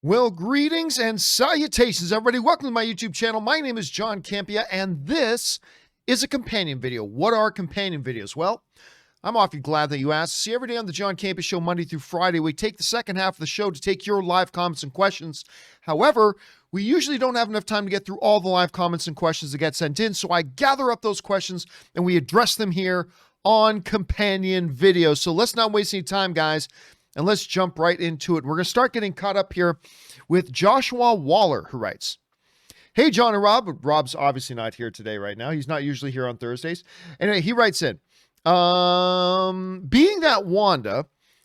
Well, greetings and salutations, everybody. Welcome to my YouTube channel. My name is John Campea, and this is a companion video. What are companion videos? Well, I'm awfully glad that you asked. See, every day on the John Campea Show, Monday through Friday, we take the second half of the show to take your live comments and questions. However, we usually don't have enough time to get through all the live comments and questions that get sent in, so I gather up those questions and we address them here on companion videos. So let's not waste any time, guys. And let's jump right into it. We're going to start getting caught up here with Joshua Waller, who writes, "Hey, John and Rob." Rob's obviously not here today right now. He's not usually here on Thursdays. Anyway, he writes in, being that Wanda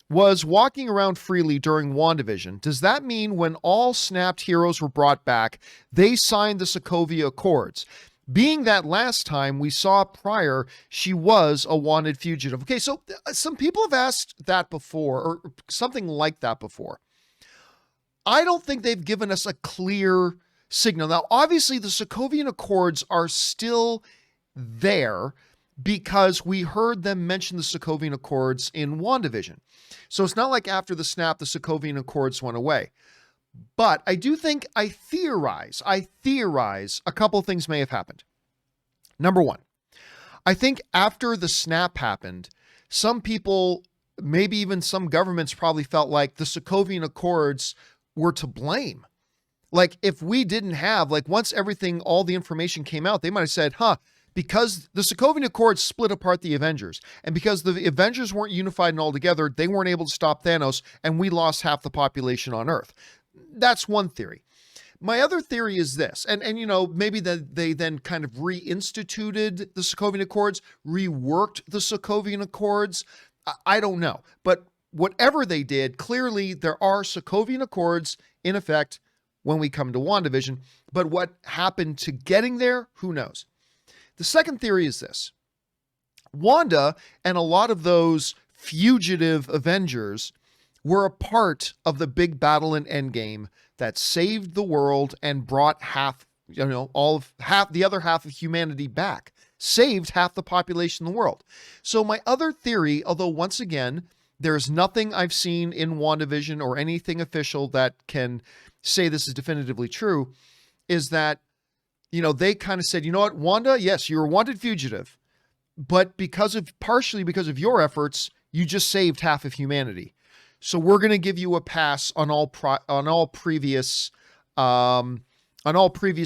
was walking around freely during WandaVision, does that mean when all snapped heroes were brought back, they signed the Sokovia Accords? Being that last time we saw prior, she was a wanted fugitive. Okay, so some people have asked that before, or something like that before. I don't think they've given us a clear signal. Now, obviously, the Sokovian Accords are still there because we heard them mention the Sokovian Accords in WandaVision. So it's not like after the snap, the Sokovian Accords went away. But I do think, I theorize a couple of things may have happened. Number one, I think after the snap happened, some people, maybe even some governments probably felt like the Sokovian Accords were to blame. Like if we didn't have, like once everything, all the information came out, they might have said, because the Sokovian Accords split apart the Avengers, and because the Avengers weren't unified and all together, they weren't able to stop Thanos, and we lost half the population on Earth. That's one theory. My other theory is this, and you know, maybe that they then kind of reinstituted the Sokovian Accords, reworked the Sokovian Accords. I don't know. But whatever they did, clearly there are Sokovian Accords in effect when we come to WandaVision. But what happened to getting there, who knows? The second theory is this. Wanda and a lot of those fugitive Avengers were a part of the big battle in Endgame that saved the world and brought the other half of humanity back, saved half the population in the world. So my other theory, although once again, there's nothing I've seen in WandaVision or anything official that can say this is definitively true, is that, you know, they kind of said, you know what, Wanda, yes, you're a wanted fugitive, but partially because of your efforts, you just saved half of humanity. So we're going to give you a pass on all previous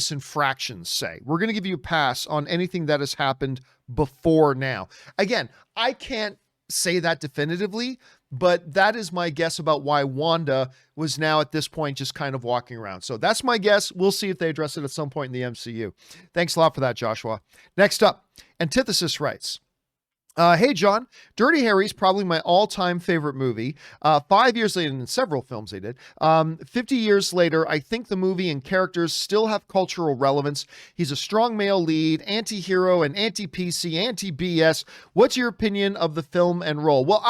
infractions. Say we're going to give you a pass on anything that has happened before now. Again, I can't say that definitively, but that is my guess about why Wanda was now at this point just kind of walking around. So that's my guess. We'll see if they address it at some point in the MCU. Thanks a lot for that, Joshua. Next up, Antithesis writes, "Hey, John, Dirty Harry's probably my all-time favorite movie. 5 years later, and in several films they did, 50 years later, I think the movie and characters still have cultural relevance. He's a strong male lead, anti-hero and anti-PC, anti-BS. What's your opinion of the film and role?" Well,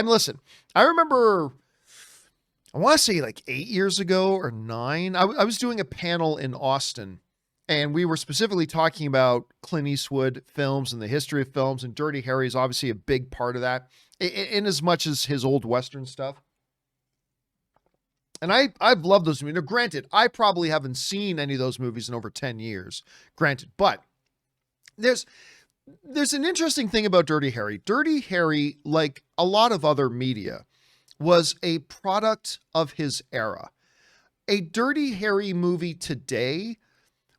listen, I remember, I want to say like 8 years ago or 9, I was doing a panel in Austin. And we were specifically talking about Clint Eastwood films and the history of films, and Dirty Harry is obviously a big part of that, in as much as his old Western stuff. And I've loved those movies. Now, granted, I probably haven't seen any of those movies in over 10 years, granted, but there's an interesting thing about Dirty Harry. Dirty Harry, like a lot of other media, was a product of his era. A Dirty Harry movie today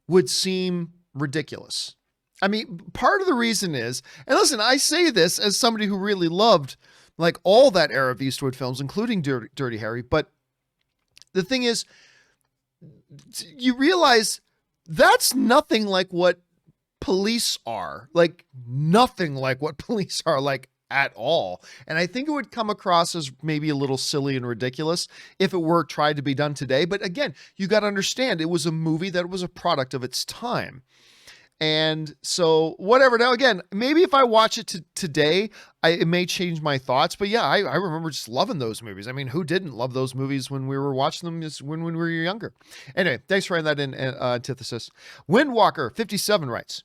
would seem ridiculous. I mean, part of the reason is, and listen, I say this as somebody who really loved like all that era of Eastwood films, including Dirty Harry, but the thing is, you realize that's nothing like what police are, like nothing like what police are like at all. And I think it would come across as maybe a little silly and ridiculous if it were tried to be done today. But again, you got to understand it was a movie that was a product of its time. And so whatever. Now, again, maybe if I watch it today, it may change my thoughts. But yeah, I remember just loving those movies. I mean, who didn't love those movies when we were watching them when we were younger? Anyway, thanks for writing that in, Antithesis. Windwalker 57 writes,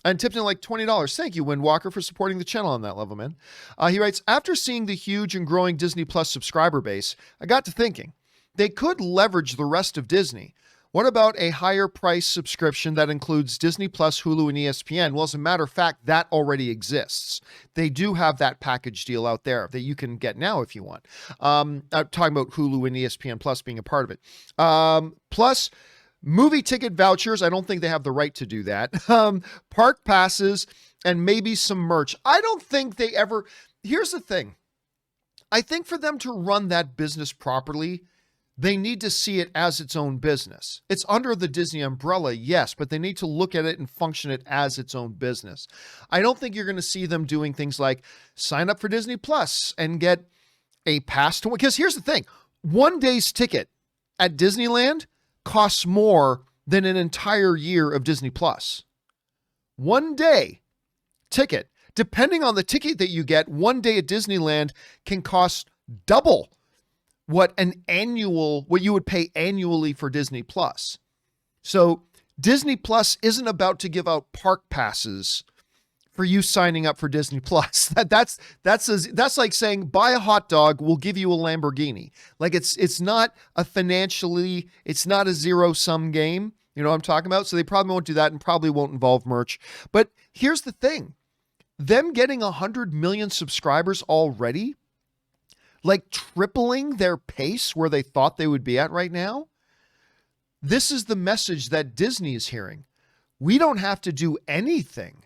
and tipped in like $20. Thank you, Windwalker, for supporting the channel on that level, man. He writes, "After seeing the huge and growing Disney Plus subscriber base, I got to thinking, They could leverage the rest of Disney. What about a higher price subscription that includes Disney Plus, Hulu, and ESPN? Well, as a matter of fact, that already exists. They do have that package deal out there that you can get now if you want. I'm talking about Hulu and ESPN Plus being a part of it. Plus, movie ticket vouchers. I don't think they have the right to do that. Park passes and maybe some merch. I don't think they ever... Here's the thing. I think for them to run that business properly, they need to see it as its own business. It's under the Disney umbrella, yes, but they need to look at it and function it as its own business. I don't think you're going to see them doing things like sign up for Disney Plus and get a pass to... Because here's the thing. One day's ticket at Disneyland costs more than an entire year of Disney Plus. One day ticket, depending on the ticket that you get, one day at Disneyland can cost double what you would pay annually for Disney Plus. So Disney Plus isn't about to give out park passes for you signing up for Disney Plus. That's like saying buy a hot dog, we'll give you a Lamborghini. Like it's not it's not a zero-sum game. You know what I'm talking about? So they probably won't do that and probably won't involve merch. But here's the thing. Them getting 100 million subscribers already, like tripling their pace where they thought they would be at right now. This is the message that Disney is hearing. We don't have to do anything.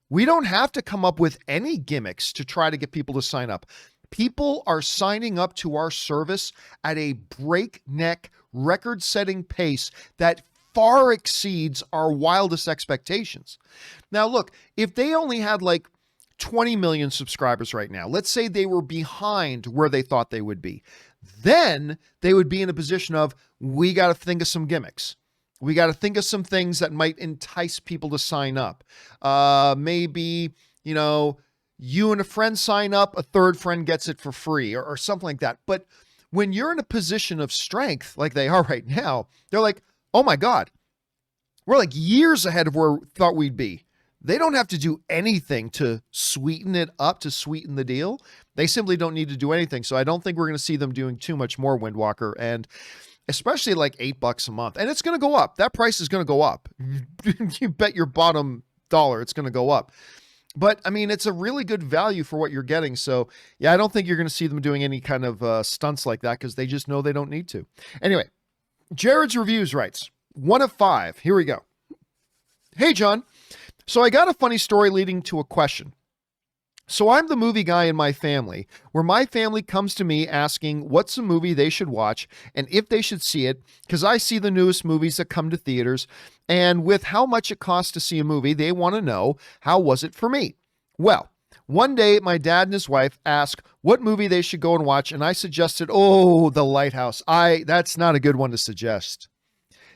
We don't have to come up with any gimmicks to try to get people to sign up. People are signing up to our service at a breakneck, record-setting pace that far exceeds our wildest expectations. Now, look, if they only had like 20 million subscribers right now, let's say they were behind where they thought they would be, then they would be in a position of, we got to think of some gimmicks. We got to think of some things that might entice people to sign up. Maybe, you and a friend sign up, a third friend gets it for free or something like that. But when you're in a position of strength like they are right now, they're like, oh my God, we're like years ahead of where we thought we'd be. They don't have to do anything to sweeten it up, to sweeten the deal. They simply don't need to do anything. So I don't think we're going to see them doing too much more Windwalker, and especially like $8 a month. And it's going to go up. That price is going to go up. You bet your bottom dollar it's going to go up. But I mean, it's a really good value for what you're getting. So yeah, I don't think you're going to see them doing any kind of stunts like that because they just know they don't need to. Anyway, Jared's Reviews writes, 1 of 5. Here we go. Hey, John. So I got a funny story leading to a question. So I'm the movie guy in my family, where my family comes to me asking what's a movie they should watch and if they should see it, because I see the newest movies that come to theaters, and with how much it costs to see a movie, they want to know, how was it for me? Well, one day my dad and his wife asked what movie they should go and watch, and I suggested, The Lighthouse. That's not a good one to suggest.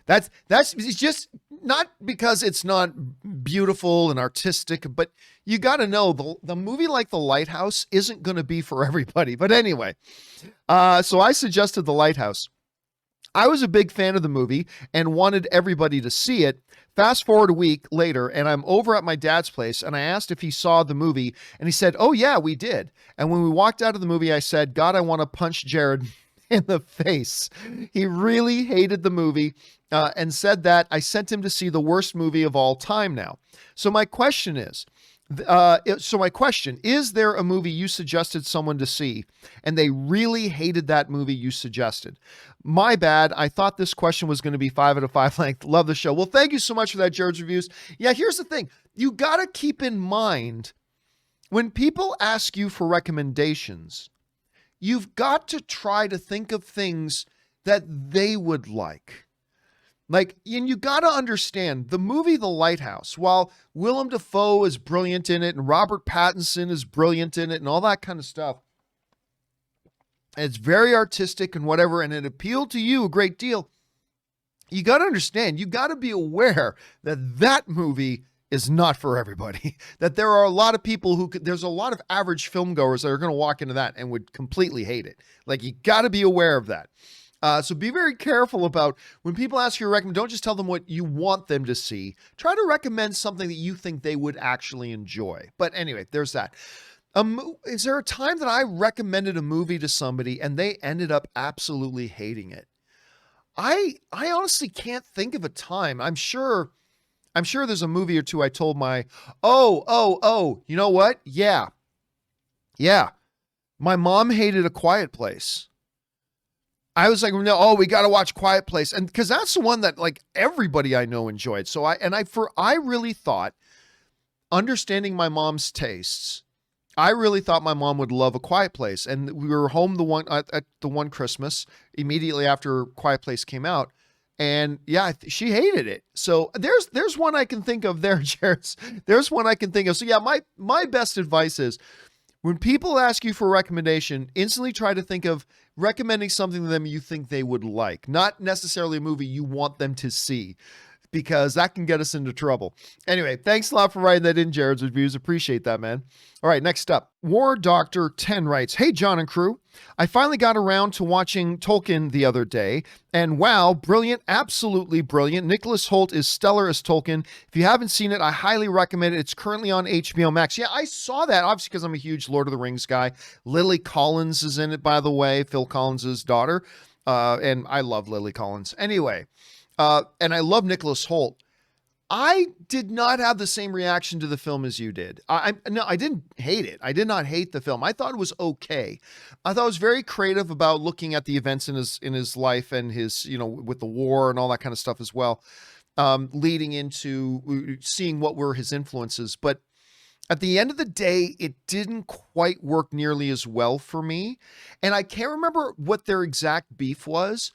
That's it's just not because it's not beautiful and artistic, but you got to know the movie like The Lighthouse isn't going to be for everybody. But anyway, so I suggested The Lighthouse. I was a big fan of the movie and wanted everybody to see it. Fast forward a week later, and I'm over at my dad's place, and I asked if he saw the movie, and he said, oh yeah, we did. And when we walked out of the movie, I said, God, I want to punch Jared in the face. He really hated the movie and said that I sent him to see the worst movie of all time now. So my question is, is there a movie you suggested someone to see and they really hated that movie you suggested? My bad. I thought this question was going to be 5 out of 5 length. Love the show. Well, thank you so much for that, Jared's Reviews. Yeah, here's the thing. You got to keep in mind when people ask you for recommendations, you've got to try to think of things that they would like. And you got to understand the movie The Lighthouse, while Willem Dafoe is brilliant in it and Robert Pattinson is brilliant in it and all that kind of stuff, it's very artistic and whatever, and it appealed to you a great deal. You got to understand, you got to be aware that that movie is not for everybody. That there are a lot of people there's a lot of average film goers that are going to walk into that and would completely hate it. You got to be aware of that. So be very careful about when people ask you to recommend, don't just tell them what you want them to see. Try to recommend something that you think they would actually enjoy. But anyway, there's that. Is there a time that I recommended a movie to somebody and they ended up absolutely hating it? I honestly can't think of a time. I'm sure there's a movie or two I told my, oh, you know what? Yeah. Yeah. My mom hated A Quiet Place. I was like, no, oh, we got to watch Quiet Place. And because that's the one that like everybody I know enjoyed. So I really thought, understanding my mom's tastes, I really thought my mom would love A Quiet Place. And we were home at the one Christmas immediately after Quiet Place came out. And yeah, she hated it. So there's one I can think of there, Jared. There's one I can think of. So yeah, my best advice is, when people ask you for a recommendation, instantly try to think of recommending something to them you think they would like, not necessarily a movie you want them to see, because that can get us into trouble. Anyway, thanks a lot for writing that in, Jared's reviews. Appreciate that, man. All right, next up. War Doctor 10 writes, hey, John and crew. I finally got around to watching Tolkien the other day, and wow, brilliant, absolutely brilliant. Nicholas Hoult is stellar as Tolkien. If you haven't seen it, I highly recommend it. It's currently on HBO Max. Yeah, I saw that, obviously, because I'm a huge Lord of the Rings guy. Lily Collins is in it, by the way, Phil Collins' daughter, and I love Lily Collins. Anyway, and I love Nicholas Hoult. I did not have the same reaction to the film as you did. No, I didn't hate it. I did not hate the film. I thought it was okay. I thought it was very creative about looking at the events in his life and his, with the war and all that kind of stuff as well, leading into seeing what were his influences. But at the end of the day, it didn't quite work nearly as well for me. And I can't remember what their exact beef was,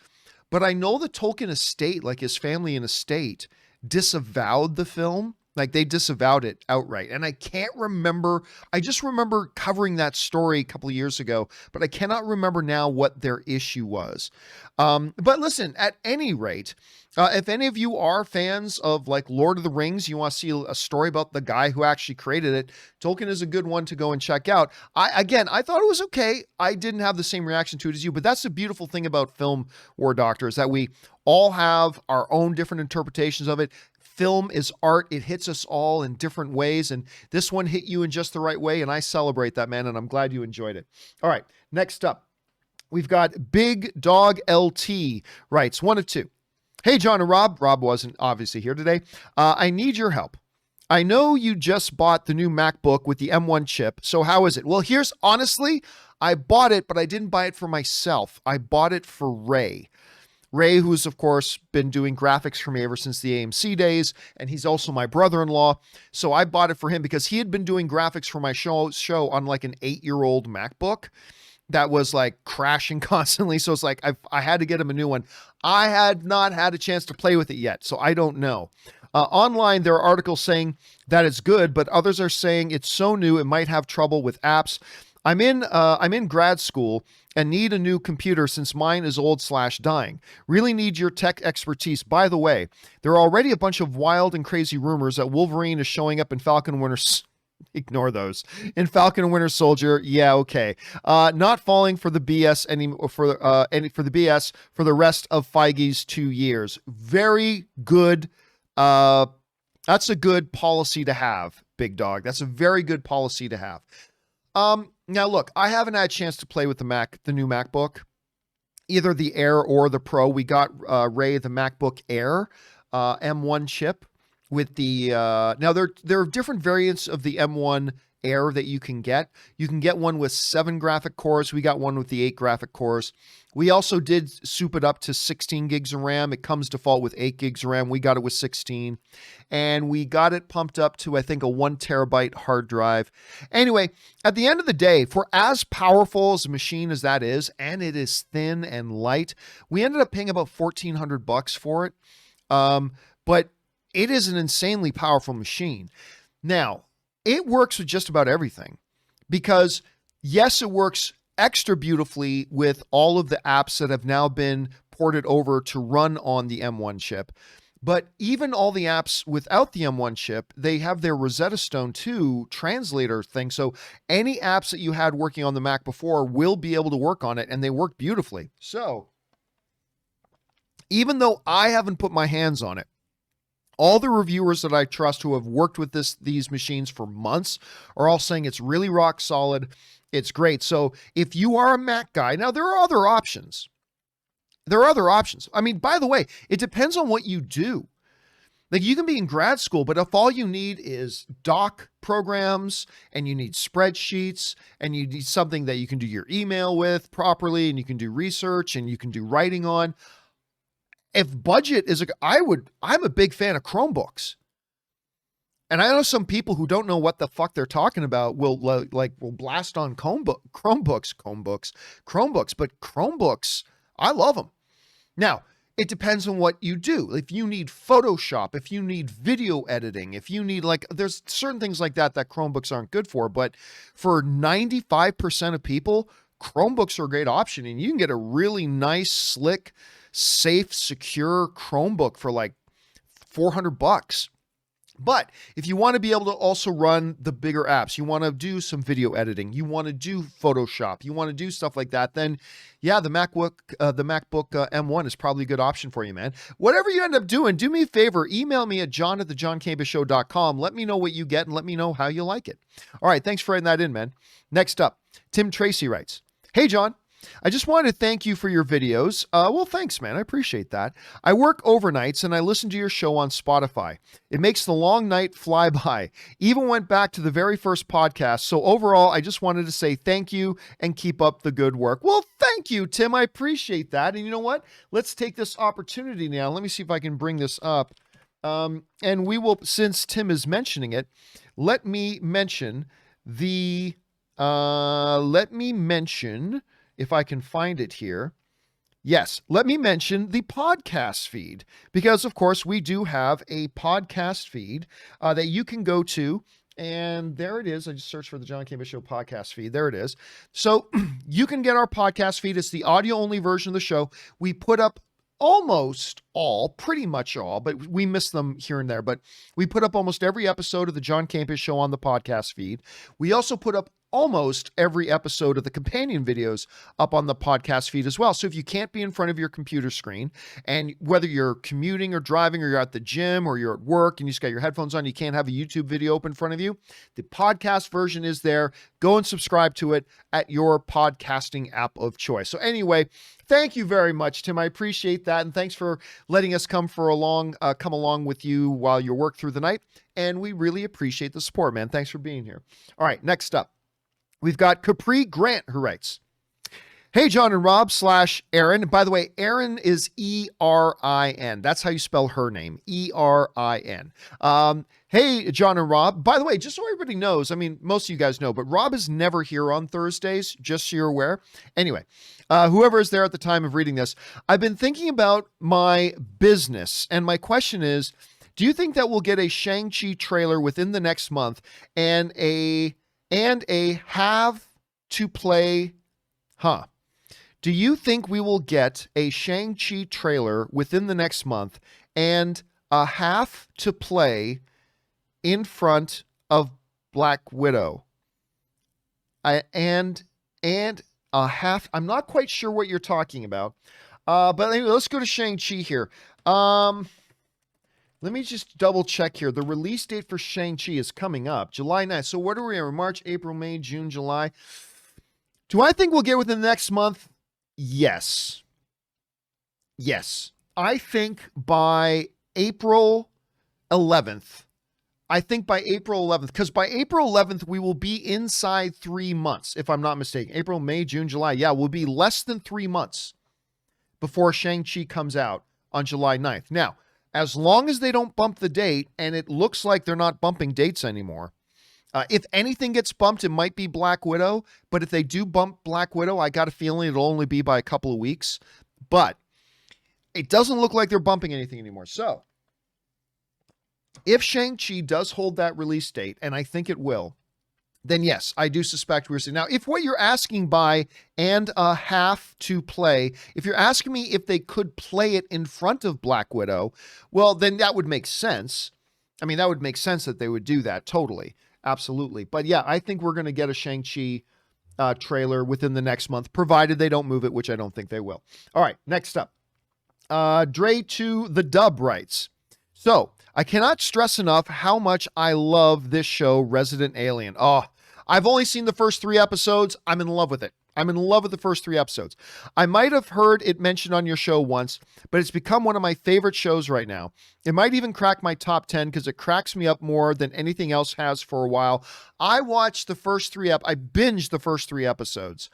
but I know the Tolkien estate, like his family and estate, disavowed the film. Like they disavowed it outright. And I can't remember. I just remember covering that story a couple of years ago, but I cannot remember now what their issue was. But listen, at any rate, if any of you are fans of like Lord of the Rings, you want to see a story about the guy who actually created it, Tolkien is a good one to go and check out. I thought it was okay. I didn't have the same reaction to it as you, but that's the beautiful thing about film, War Doctor, is that we all have our own different interpretations of it. Film is art. It hits us all in different ways. And this one hit you in just the right way. And I celebrate that, man. And I'm glad you enjoyed it. All right. Next up, we've got Big Dog LT writes, one of two. Hey, John and Rob. Rob wasn't obviously here today. I need your help. I know you just bought the new MacBook with the M1 chip. So how is it? Well, honestly, I bought it, but I didn't buy it for myself. I bought it for Ray. Ray, who's, of course, been doing graphics for me ever since the AMC days, and he's also my brother-in-law. So I bought it for him because he had been doing graphics for my show on like an 8-year-old MacBook that was like crashing constantly. So it's like I had to get him a new one. I had not had a chance to play with it yet, so I don't know. Online, there are articles saying that it's good, but others are saying it's so new it might have trouble with apps. I'm in grad school and need a new computer since mine is old/dying. Really need your tech expertise. By the way, there are already a bunch of wild and crazy rumors that Wolverine is showing up in Falcon and Winter. Ignore those. In Falcon and Winter Soldier, yeah, okay. Not falling for the BS for the BS for the rest of Feige's 2 years. Very good. That's a good policy to have, Big Dog. That's a very good policy to have. Now look, I haven't had a chance to play with the new MacBook, either the Air or the Pro. We got Ray the MacBook Air M1 chip with the now there are different variants of the M1 Air that you can get. You can get one with 7 graphic cores. We got one with the 8 graphic cores. We also did soup it up to 16 gigs of RAM. It comes default with 8 gigs of RAM. We got it with 16. And we got it pumped up to, I think, a 1 terabyte hard drive. Anyway, at the end of the day, for as powerful as a machine as that is, and it is thin and light, we ended up paying about $1,400 for it. But it is an insanely powerful machine. Now, it works with just about everything because, yes, it works extra beautifully with all of the apps that have now been ported over to run on the M1 chip. But even all the apps without the M1 chip, they have their Rosetta Stone 2 translator thing. So any apps that you had working on the Mac before will be able to work on it, and they work beautifully. So even though I haven't put my hands on it, all the reviewers that I trust who have worked with these machines for months are all saying it's really rock solid. It's great. So if you are a Mac guy, now there are other options. There are other options. I mean, by the way, it depends on what you do. Like, you can be in grad school, but if all you need is doc programs and you need spreadsheets and you need something that you can do your email with properly and you can do research and you can do writing on, if budget is I'm a big fan of Chromebooks. And I know some people who don't know what the fuck they're talking about will blast on Chromebooks, but Chromebooks, I love them. Now, it depends on what you do. If you need Photoshop, if you need video editing, if you need there's certain things like that Chromebooks aren't good for, but for 95% of people, Chromebooks are a great option, and you can get a really nice, slick, safe, secure Chromebook for like $400. But if you want to be able to also run the bigger apps, you want to do some video editing, you want to do Photoshop, you want to do stuff like that, then yeah, the MacBook M1 is probably a good option for you, man. Whatever you end up doing, do me a favor, email me at john@thejohncampeashow.com. Let me know what you get and let me know how you like it. All right, thanks for writing that in, man. Next up, Tim Tracy writes, "Hey, John. I just wanted to thank you for your videos." Well, thanks, man. I appreciate that. "I work overnights and I listen to your show on Spotify. It makes the long night fly by. Even went back to the very first podcast. So overall, I just wanted to say thank you and keep up the good work." Well, thank you, Tim. I appreciate that. And you know what? Let's take this opportunity now. Let me see if I can bring this up. And we will, since Tim is mentioning it, let me mention if I can find it here. Yes, let me mention the podcast feed, because of course we do have a podcast feed that you can go to, and there it is. I just searched for the John Campea Show podcast feed. There it is. So you can get our podcast feed. It's the audio only version of the show. We put up pretty much all, but we miss them here and there, but we put up almost every episode of the John Campea Show on the podcast feed. We also put up almost every episode of the companion videos up on the podcast feed as well. So if you can't be in front of your computer screen, and whether you're commuting or driving or you're at the gym or you're at work and you just got your headphones on, you can't have a YouTube video open in front of you, the podcast version is there. Go and subscribe to it at your podcasting app of choice. So anyway, thank you very much, Tim. I appreciate that. And thanks for letting us come along with you while you work through the night. And we really appreciate the support, man. Thanks for being here. All right, next up, we've got Capri Grant, who writes, "Hey, John and Rob / Erin." By the way, Erin is E-R-I-N. That's how you spell her name, E-R-I-N. "Hey, John and Rob." By the way, just so everybody knows, I mean, most of you guys know, but Rob is never here on Thursdays, just so you're aware. Anyway, whoever is there at the time of reading this, "I've been thinking about my business, and my question is, do you think that we'll get a Shang-Chi trailer within the next month and a have to play, Do you think we will get a Shang-Chi trailer within the next month and a have to play in front of Black Widow? And a half, I'm not quite sure what you're talking about. But anyway, let's go to Shang-Chi here. Let me just double check here. The release date for Shang-Chi is coming up, July 9th. So what are we in? March, April, May, June, July. Do I think we'll get within the next month? Yes. Yes. I think by April 11th, because by April 11th, we will be inside 3 months, if I'm not mistaken. April, May, June, July. Yeah, we'll be less than 3 months before Shang-Chi comes out on July 9th. Now, as long as they don't bump the date, and it looks like they're not bumping dates anymore, if anything gets bumped, it might be Black Widow. But if they do bump Black Widow, I got a feeling it'll only be by a couple of weeks. But it doesn't look like they're bumping anything anymore. So if Shang-Chi does hold that release date, and I think it will, then yes, I do suspect we're seeing. Now, if what you're asking by and a have to play, if you're asking me if they could play it in front of Black Widow, well, then that would make sense. I mean, that would make sense that they would do that. Totally. Absolutely. But yeah, I think we're going to get a Shang-Chi trailer within the next month, provided they don't move it, which I don't think they will. All right, next up. Dre to the Dub writes, "So I cannot stress enough how much I love this show, Resident Alien. Oh, I've only seen the first 3 episodes. I'm in love with it. I'm in love with the first 3 episodes. I might have heard it mentioned on your show once, but it's become one of my favorite shows right now. It might even crack my top 10 because it cracks me up more than anything else has for a while. I watched the first 3 I binged the first 3 episodes,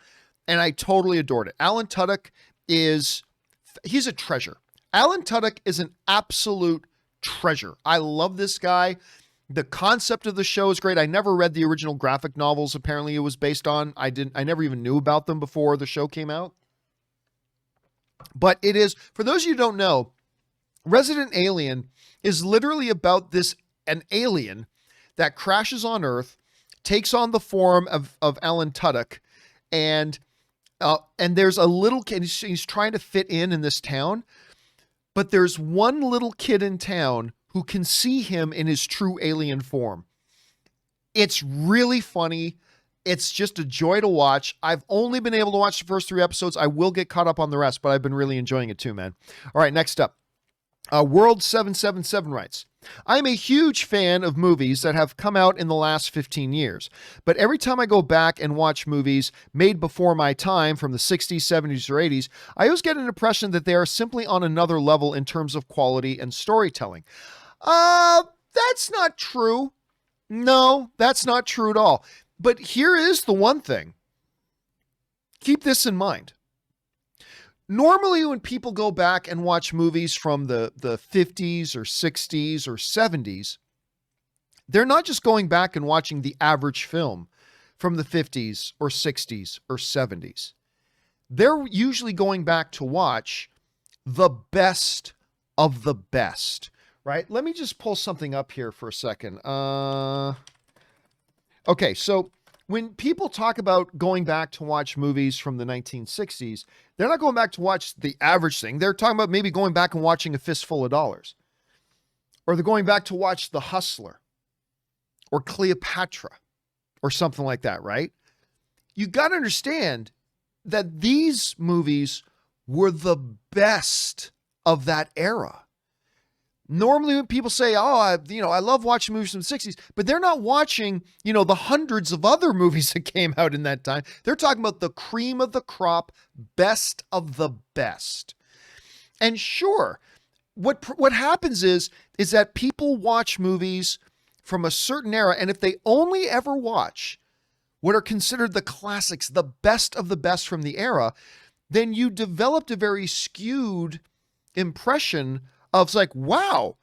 and I totally adored it. Alan Tudyk he's a treasure. Alan Tudyk is an absolute treasure. I love this guy. The concept of the show is great. I never read the original graphic novels apparently it was based on. I never even knew about them before the show came out. But it is, for those of you who don't know, Resident Alien is literally about an alien that crashes on Earth, takes on the form of Alan Tudyk, and there's a little kid, he's trying to fit in this town, but there's one little kid in town who can see him in his true alien form. It's really funny. It's just a joy to watch. I've only been able to watch the first 3 episodes. I will get caught up on the rest, but I've been really enjoying it too, man. All right, next up. World 777 writes, I'm a huge fan of movies that have come out in the last 15 years, but every time I go back and watch movies made before my time from the 60s, 70s, or 80s, I always get an impression that they are simply on another level in terms of quality and storytelling. That's not true. No, that's not true at all. But here is the one thing. Keep this in mind. Normally, when people go back and watch movies from the 50s or 60s or 70s, they're not just going back and watching the average film from the 50s or 60s or 70s. They're usually going back to watch the best of the best, right? Let me just pull something up here for a second. Okay, so when people talk about going back to watch movies from the 1960s, they're not going back to watch the average thing. They're talking about maybe going back and watching A Fistful of Dollars. Or they're going back to watch The Hustler. Or Cleopatra. Or something like that, right? You got to understand that these movies were the best of that era. Normally when people say, I love watching movies from the 60s, but they're not watching, the hundreds of other movies that came out in that time. They're talking about the cream of the crop, best of the best. And sure, what happens is that people watch movies from a certain era, and if they only ever watch what are considered the classics, the best of the best from the era, then you developed a very skewed impression of it's like, wow,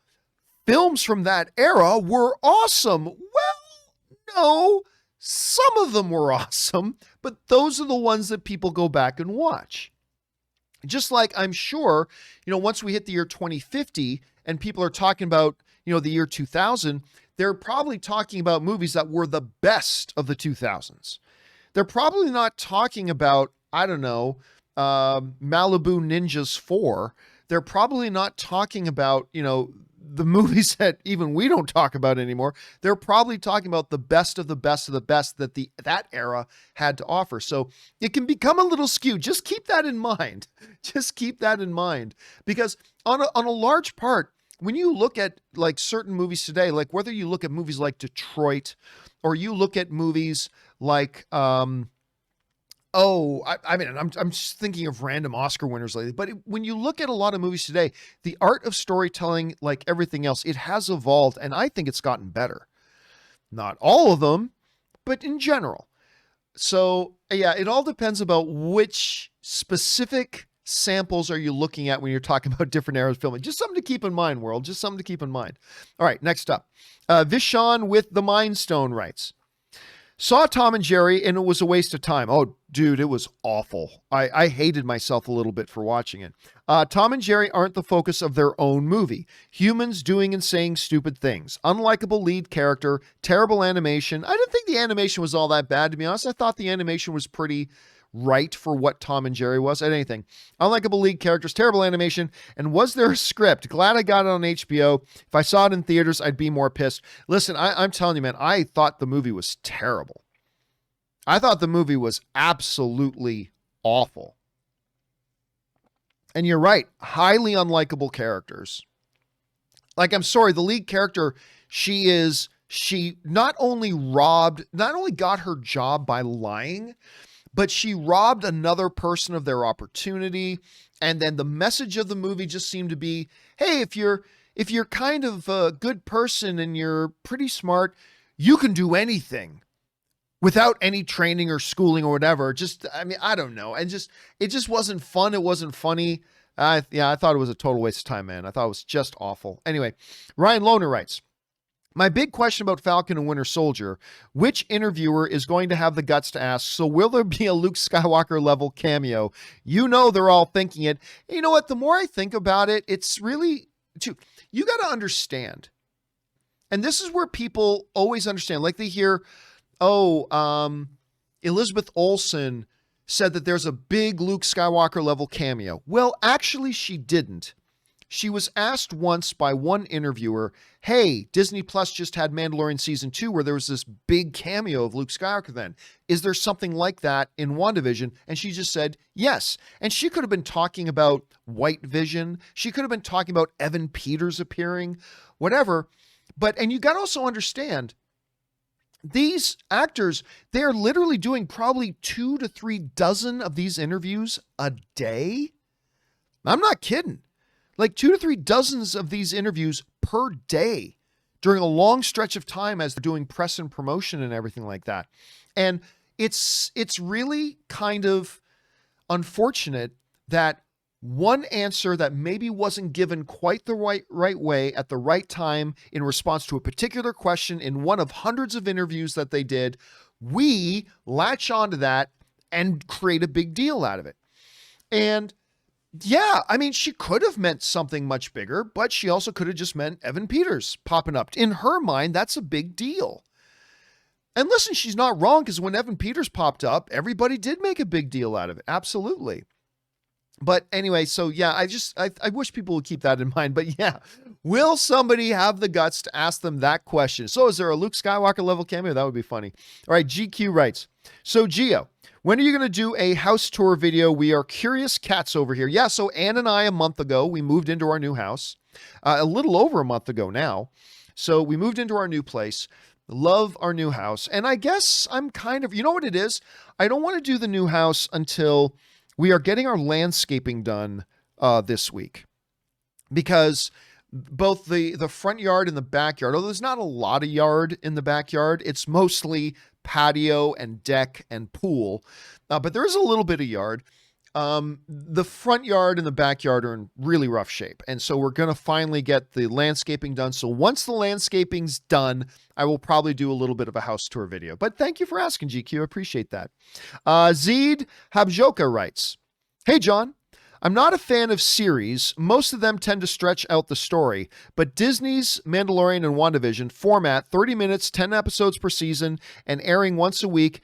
films from that era were awesome. Well, no, some of them were awesome, but those are the ones that people go back and watch. Just like I'm sure, once we hit the year 2050 and people are talking about, the year 2000, they're probably talking about movies that were the best of the 2000s. They're probably not talking about, Malibu Ninjas 4. They're probably not talking about, the movies that even we don't talk about anymore. They're probably talking about the best of the best of the best that that era had to offer. So it can become a little skewed. Just keep that in mind. Just keep that in mind. Because on a large part, when you look at like certain movies today, like whether you look at movies like Detroit or you look at movies like, I'm just thinking of random Oscar winners lately. But when you look at a lot of movies today, the art of storytelling, like everything else, it has evolved, and I think it's gotten better. Not all of them, but in general. So, yeah, it all depends about which specific samples are you looking at when you're talking about different eras of filming. Just something to keep in mind, world. Just something to keep in mind. All right, next up. Vishan with the Mind Stone writes, saw Tom and Jerry, and it was a waste of time. Oh, dude, it was awful. I hated myself a little bit for watching it. Tom and Jerry aren't the focus of their own movie. Humans doing and saying stupid things. Unlikable lead character. Terrible animation. I didn't think the animation was all that bad, to be honest. I thought the animation was pretty right for what Tom and Jerry was at anything. Unlikable lead characters, terrible animation, and was there a script? Glad I got it on HBO. If I saw it in theaters, I'd be more pissed. Listen, I'm telling you, man, I thought the movie was terrible. I thought the movie was absolutely awful. And you're right, highly unlikable characters. Like, I'm sorry, the lead character, she not only got her job by lying, but she robbed another person of their opportunity. And then the message of the movie just seemed to be, hey, if you're kind of a good person and you're pretty smart, you can do anything without any training or schooling or whatever. Just, I mean, I don't know. And it just wasn't fun. It wasn't funny. I thought it was a total waste of time, man. I thought it was just awful. Anyway, Ryan Lohner writes, my big question about Falcon and Winter Soldier, which interviewer is going to have the guts to ask, so will there be a Luke Skywalker level cameo? You know, they're all thinking it. And you know what? The more I think about it, it's really, you got to understand. And this is where people always understand, like they hear, Elizabeth Olsen said that there's a big Luke Skywalker level cameo. Well, actually she didn't. She was asked once by one interviewer, hey, Disney Plus just had Mandalorian season 2 where there was this big cameo of Luke Skywalker then. Is there something like that in WandaVision? And she just said, yes. And she could have been talking about White Vision. She could have been talking about Evan Peters appearing, whatever. And you got to also understand, these actors, they're literally doing probably 2 to 3 dozen of these interviews a day. I'm not kidding. Like 2 to 3 dozens of these interviews per day during a long stretch of time as they're doing press and promotion and everything like that. And it's really kind of unfortunate that one answer that maybe wasn't given quite the right way at the right time in response to a particular question in one of hundreds of interviews that they did, we latch onto that and create a big deal out of it. And yeah, I mean, she could have meant something much bigger, but she also could have just meant Evan Peters popping up. In her mind, that's a big deal. And listen, she's not wrong, because when Evan Peters popped up, everybody did make a big deal out of it. Absolutely. But anyway, so yeah, I wish people would keep that in mind. But yeah, will somebody have the guts to ask them that question? So is there a Luke Skywalker level cameo? That would be funny. All right, GQ writes, so Gio, when are you going to do a house tour video? We are curious cats over here. Yeah, so Ann and I, a month ago, we moved into our new house. A little over a month ago now. So we moved into our new place. Love our new house. And I guess I'm kind of, you know what it is? I don't want to do the new house until we are getting our landscaping done this week. Because both the front yard and the backyard, although there's not a lot of yard in the backyard, it's mostly patio and deck and pool, but there is a little bit of yard. The front yard and the backyard are in really rough shape, and so we're going to finally get the landscaping done. So once the landscaping's done, I will probably do a little bit of a house tour video. But thank you for asking, GQ. I appreciate that. Zeed Habjoka writes, hey John, I'm not a fan of series. Most of them tend to stretch out the story, but Disney's Mandalorian and WandaVision format, 30 minutes, 10 episodes per season, and airing once a week,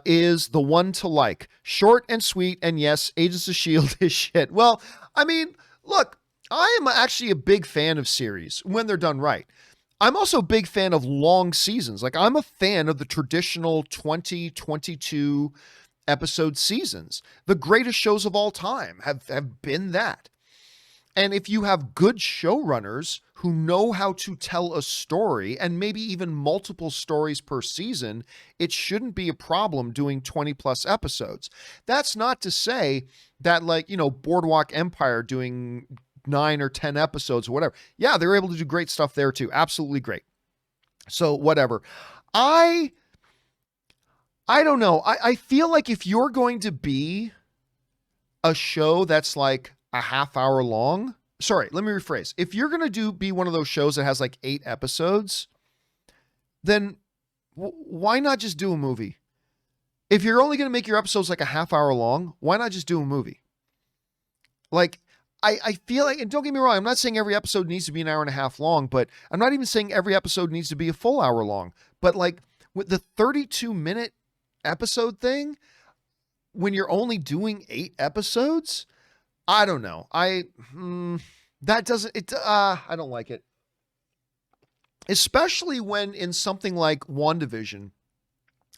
is the one to like. Short and sweet, and yes, Agents of S.H.I.E.L.D. is shit. Well, I mean, look, I am actually a big fan of series when they're done right. I'm also a big fan of long seasons. Like, I'm a fan of the traditional 20, 22 episode seasons. The greatest shows of all time have been that. And if you have good showrunners who know how to tell a story, and maybe even multiple stories per season, it shouldn't be a problem doing 20 plus episodes. That's not to say that, like, you know, Boardwalk Empire doing 9 or 10 episodes or whatever. Yeah, they're able to do great stuff there too. Absolutely great. So whatever. I don't know. I feel like if you're going to be a show that's like a half hour long, sorry, let me rephrase. If you're going to be one of those shows that has like 8 episodes, then why not just do a movie? If you're only going to make your episodes like a half hour long, why not just do a movie? Like, I feel like, and don't get me wrong, I'm not saying every episode needs to be an hour and a half long, but I'm not even saying every episode needs to be a full hour long. But like with the 32-minute episode thing, when you're only doing 8 episodes, I don't know. I don't like it. Especially when in something like WandaVision,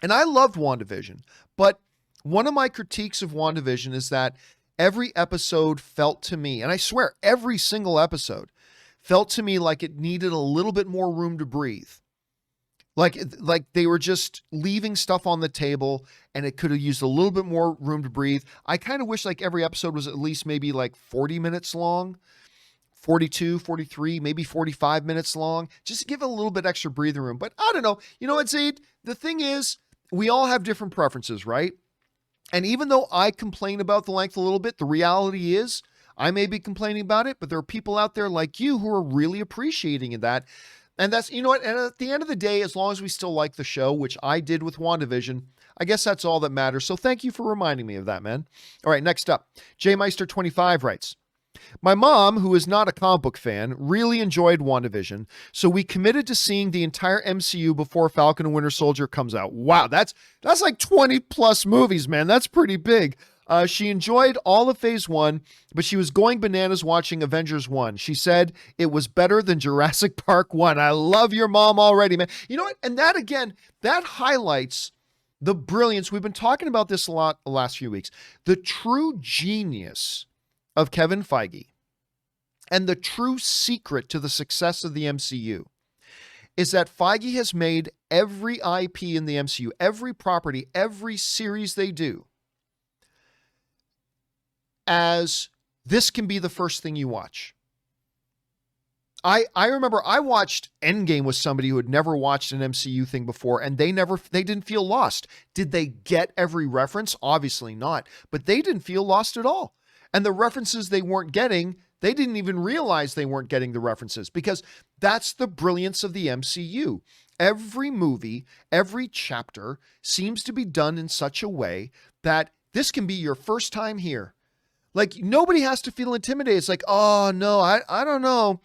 and I loved WandaVision, but one of my critiques of WandaVision is that every episode felt to me, and I swear every single episode felt to me like it needed a little bit more room to breathe. Like they were just leaving stuff on the table and it could have used a little bit more room to breathe. I kind of wish like every episode was at least maybe like 40 minutes long, 42, 43, maybe 45 minutes long, just to give it a little bit extra breathing room. But I don't know. You know what, Zaid? The thing is, we all have different preferences, right? And even though I complain about the length a little bit, the reality is I may be complaining about it, but there are people out there like you who are really appreciating that. And that's, you know what, and at the end of the day, as long as we still like the show, which I did with WandaVision, I guess that's all that matters. So thank you for reminding me of that, man. All right, next up, JMeister25 writes, my mom, who is not a comic book fan, really enjoyed WandaVision, so we committed to seeing the entire MCU before Falcon and Winter Soldier comes out. Wow, that's like 20 plus movies, man. That's pretty big. She enjoyed all of Phase 1, but she was going bananas watching Avengers 1. She said it was better than Jurassic Park 1. I love your mom already, man. You know what? And that, again, that highlights the brilliance. We've been talking about this a lot the last few weeks. The true genius of Kevin Feige and the true secret to the success of the MCU is that Feige has made every IP in the MCU, every property, every series they do, as this can be the first thing you watch. I remember I watched Endgame with somebody who had never watched an MCU thing before, and they didn't feel lost. Did they get every reference? Obviously not, but they didn't feel lost at all. And the references they weren't getting, they didn't even realize they weren't getting the references, because that's the brilliance of the MCU. Every movie, every chapter seems to be done in such a way that this can be your first time here. Like, nobody has to feel intimidated. It's like, oh no, I don't know.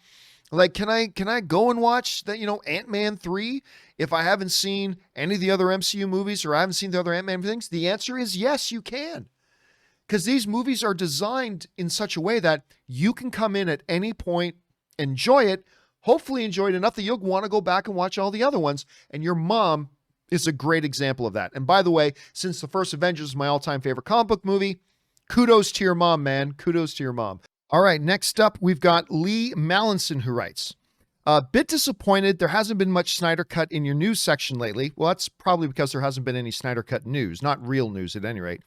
Like, can I go and watch that, Ant-Man 3 if I haven't seen any of the other MCU movies or I haven't seen the other Ant-Man things? The answer is yes, you can. Because these movies are designed in such a way that you can come in at any point, enjoy it, hopefully enjoy it enough that you'll want to go back and watch all the other ones. And your mom is a great example of that. And by the way, since the first Avengers is my all-time favorite comic book movie, kudos to your mom, man. Kudos to your mom. All right, next up, we've got Lee Mallinson, who writes, a bit disappointed there hasn't been much Snyder Cut in your news section lately. Well, that's probably because there hasn't been any Snyder Cut news, not real news at any rate.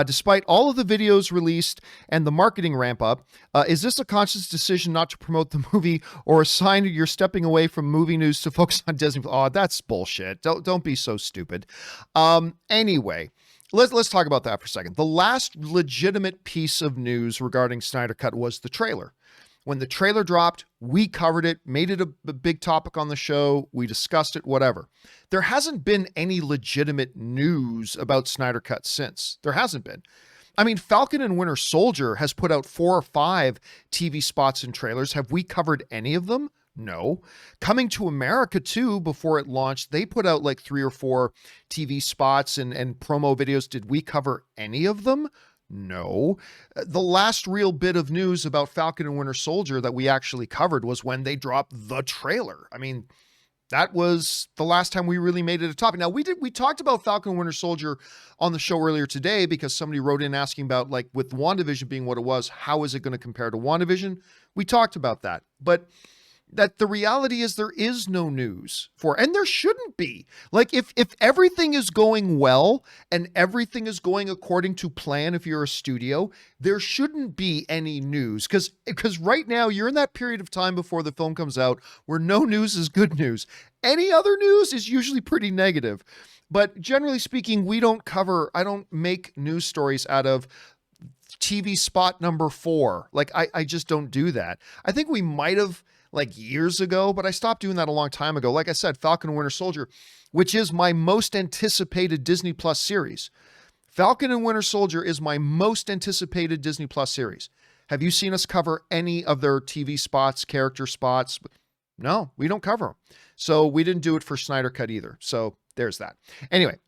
Despite all of the videos released and the marketing ramp up, is this a conscious decision not to promote the movie or a sign that you're stepping away from movie news to focus on Disney? Oh, that's bullshit. Don't be so stupid. Anyway. Let's talk about that for a second. The last legitimate piece of news regarding Snyder Cut was the trailer. When the trailer dropped, we covered it, made it a big topic on the show. We discussed it, whatever. There hasn't been any legitimate news about Snyder Cut since. There hasn't been. I mean, Falcon and Winter Soldier has put out 4 or 5 TV spots and trailers. Have we covered any of them? No. Coming to America too, before it launched, they put out like 3 or 4 TV spots and promo videos. Did we cover any of them? No. The last real bit of news about Falcon and Winter Soldier that we actually covered was when they dropped the trailer. I mean, that was the last time we really made it a topic. Now, we talked about Falcon and Winter Soldier on the show earlier today because somebody wrote in asking about, like, with WandaVision being what it was, how is it going to compare to WandaVision? We talked about that. But that the reality is there is no news for, and there shouldn't be. Like, if everything is going well and everything is going according to plan, if you're a studio, there shouldn't be any news, because right now you're in that period of time before the film comes out where no news is good news. Any other news is usually pretty negative. But generally speaking, I don't make news stories out of TV spot number 4. Like, I just don't do that. I think we might have, like, years ago, but I stopped doing that a long time ago. Like I said, Falcon and Winter Soldier, which is my most anticipated Disney Plus series. Falcon and Winter Soldier is my most anticipated Disney Plus series. Have you seen us cover any of their TV spots, character spots? No, we don't cover them. So we didn't do it for Snyder Cut either. So there's that. Anyway,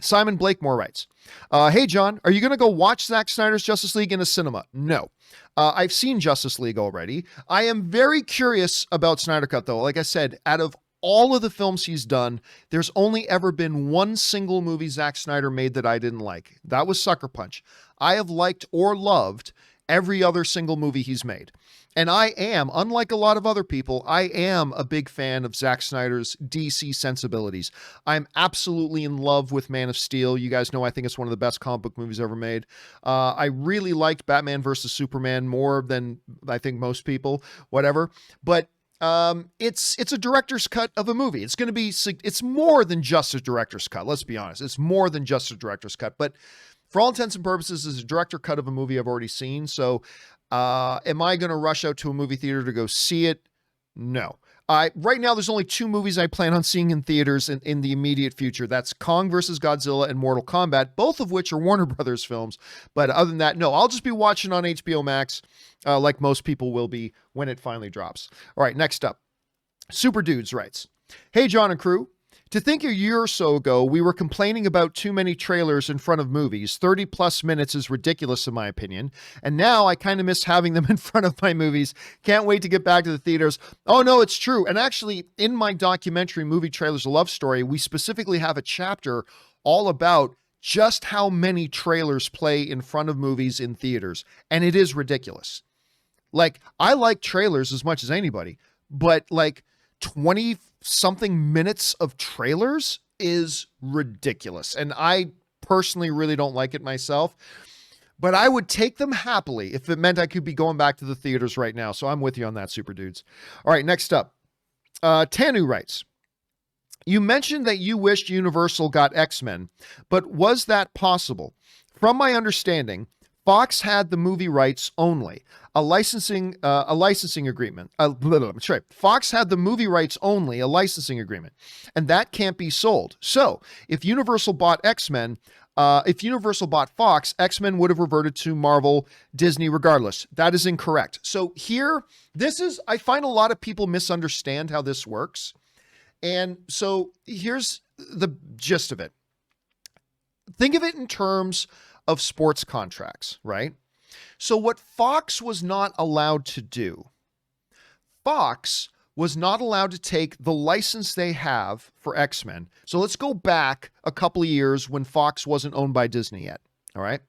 Simon Blakemore writes, hey, John, are you going to go watch Zack Snyder's Justice League in a cinema? No. I've seen Justice League already. I am very curious about Snyder Cut, though. Like I said, out of all of the films he's done, there's only ever been one single movie Zack Snyder made that I didn't like. That was Sucker Punch. I have liked or loved every other single movie he's made. And I am, unlike a lot of other people, I am a big fan of Zack Snyder's DC sensibilities. I'm absolutely in love with Man of Steel. You guys know I think it's one of the best comic book movies ever made. I really liked Batman versus Superman more than I think most people, whatever. But it's a director's cut of a movie. It's going to be, it's more than just a director's cut. Let's be honest. It's more than just a director's cut, but for all intents and purposes, it's a director cut of a movie I've already seen. So, am I going to rush out to a movie theater to go see it? No. Right now, there's only 2 movies I plan on seeing in theaters in the immediate future. That's Kong versus Godzilla and Mortal Kombat, both of which are Warner Brothers films. But other than that, no, I'll just be watching on HBO Max, like most people will be when it finally drops. All right, next up. Super Dudes writes, "Hey, John and crew. To think a year or so ago, we were complaining about too many trailers in front of movies. 30 plus minutes is ridiculous in my opinion. And now I kind of miss having them in front of my movies. Can't wait to get back to the theaters." Oh no, it's true. And actually in my documentary, Movie Trailers, A Love Story, we specifically have a chapter all about just how many trailers play in front of movies in theaters. And it is ridiculous. Like, I like trailers as much as anybody, but like 20 something minutes of trailers is ridiculous. And I personally really don't like it myself, but I would take them happily if it meant I could be going back to the theaters right now. So I'm with you on that, Super Dudes. All right, next up. Tanu writes, "You mentioned that you wished Universal got X-Men, but was that possible? From my understanding, Fox had the movie rights only, a licensing agreement. Fox had the movie rights only, a licensing agreement, and that can't be sold. So if Universal bought X-Men, if Universal bought Fox, X-Men would have reverted to Marvel, Disney regardless." That is incorrect. So here, I find a lot of people misunderstand how this works. And so here's the gist of it. Think of it in terms of sports contracts, right? So what Fox was not allowed to do, Fox was not allowed to take the license they have for X-Men. So let's go back a couple of years when Fox wasn't owned by Disney yet, all right?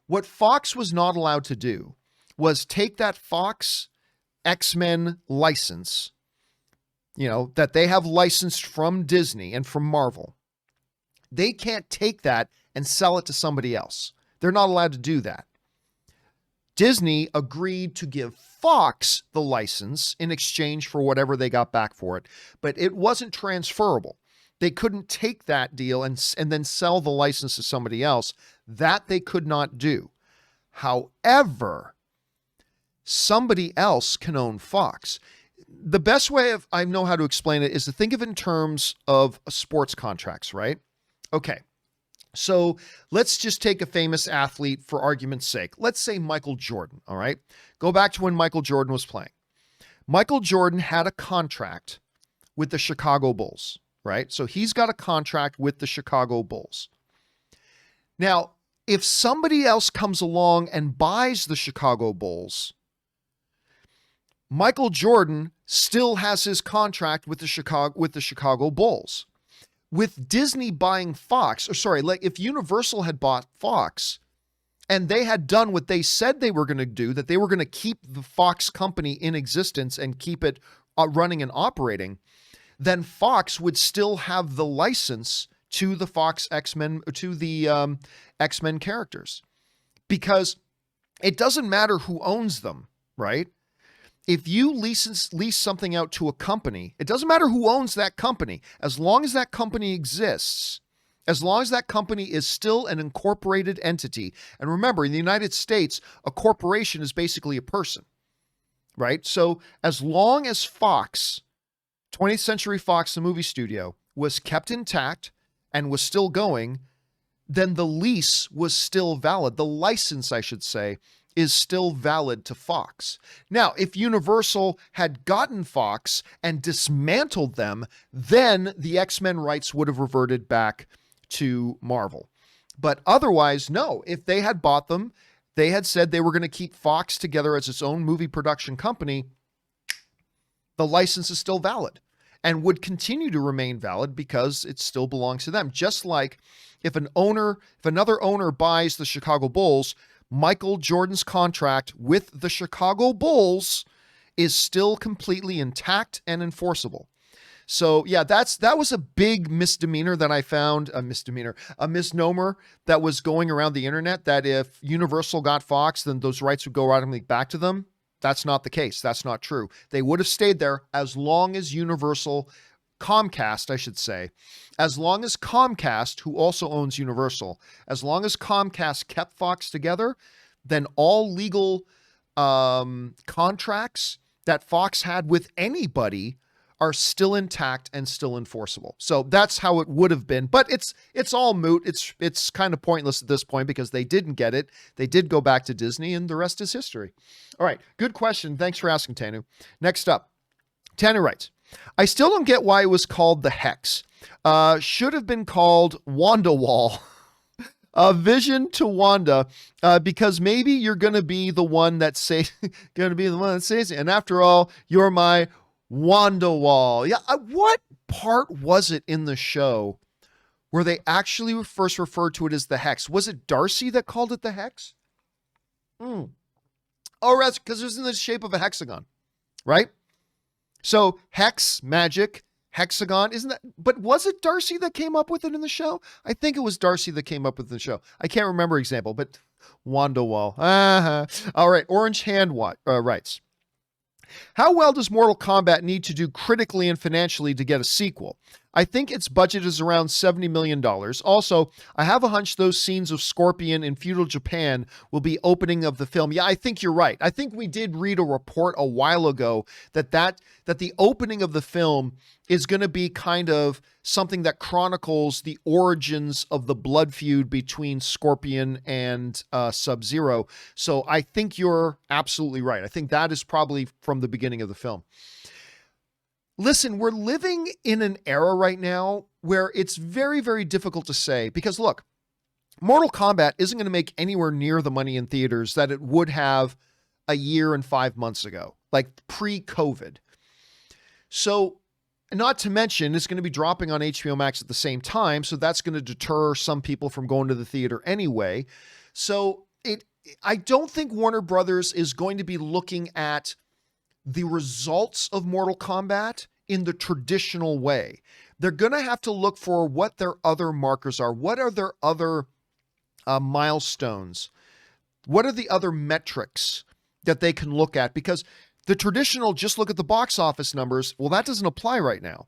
What Fox was not allowed to do was take that Fox X-Men license, that they have licensed from Disney and from Marvel. They can't take that and sell it to somebody else. They're not allowed to do that. Disney agreed to give Fox the license in exchange for whatever they got back for it, but it wasn't transferable. They couldn't take that deal and then sell the license to somebody else. That they could not do. However, somebody else can own Fox. The best way I know how to explain it is to think of it in terms of sports contracts, right? Okay. So let's just take a famous athlete for argument's sake. Let's say Michael Jordan, all right? Go back to when Michael Jordan was playing. Michael Jordan had a contract with the Chicago Bulls, right? So he's got a contract with the Chicago Bulls. Now, if somebody else comes along and buys the Chicago Bulls, Michael Jordan still has his contract with the Chicago Bulls. With Disney buying Fox, if Universal had bought Fox and they had done what they said they were going to do, that they were going to keep the Fox company in existence and keep it running and operating, then Fox would still have the license to the Fox X-Men, to the X-Men characters, because it doesn't matter who owns them, right? If you lease something out to a company, it doesn't matter who owns that company. As long as that company exists, as long as that company is still an incorporated entity. And remember, in the United States, a corporation is basically a person, right? So as long as Fox, 20th Century Fox, the movie studio, was kept intact and was still going, then the lease was still valid. The license, I should say, is still valid to Fox. Now, if Universal had gotten Fox and dismantled them, then the X-Men rights would have reverted back to Marvel. But otherwise, no. If they had bought them, they had said they were going to keep Fox together as its own movie production company, the license is still valid and would continue to remain valid because it still belongs to them. Just like if another owner buys the Chicago Bulls, Michael Jordan's contract with the Chicago Bulls is still completely intact and enforceable. So yeah, that was a big misdemeanor that I found, a misnomer that was going around the internet, that if Universal got Fox, then those rights would go automatically back to them. That's not the case. That's not true. They would have stayed there as long as Comcast, I should say, as long as Comcast, who also owns Universal, as long as Comcast kept Fox together, then all legal contracts that Fox had with anybody are still intact and still enforceable. So that's how it would have been, but it's all moot. It's kind of pointless at this point because they didn't get it. They did go back to Disney, and the rest is history. All right, good question. Thanks for asking, Tanu. Next up, Tanu writes, I still don't get why it was called the Hex. Should have been called Wanda Wall. A vision to Wanda, because maybe you're going to be the one that says it. And after all, you're my Wanda Wall. Yeah. What part was it in the show where they actually first referred to it as the Hex? Was it Darcy that called it the Hex? Oh, that's because it was in the shape of a hexagon, right? So hex, magic, hexagon, isn't that? But was it Darcy that came up with it in the show? I think it was Darcy that came up with the show. I can't remember example, but Wanda Wall. All right. Orange Hand writes, how well does Mortal Kombat need to do critically and financially to get a sequel? I think its budget is around $70 million. Also, I have a hunch those scenes of Scorpion in feudal Japan will be opening of the film. Yeah, I think you're right. I think we did read a report a while ago that the opening of the film is going to be kind of something that chronicles the origins of the blood feud between Scorpion and Sub-Zero. So I think you're absolutely right. I think that is probably from the beginning of the film. Listen, we're living in an era right now where it's very, very difficult to say because look, Mortal Kombat isn't going to make anywhere near the money in theaters that it would have a year and 5 months ago, like pre-COVID. So not to mention it's going to be dropping on HBO Max at the same time. So that's going to deter some people from going to the theater anyway. So I don't think Warner Brothers is going to be looking at the results of Mortal Kombat in the traditional way. They're going to have to look for what their other markers are. What are their other milestones? What are the other metrics that they can look at? Because the traditional, just look at the box office numbers, well, that doesn't apply right now.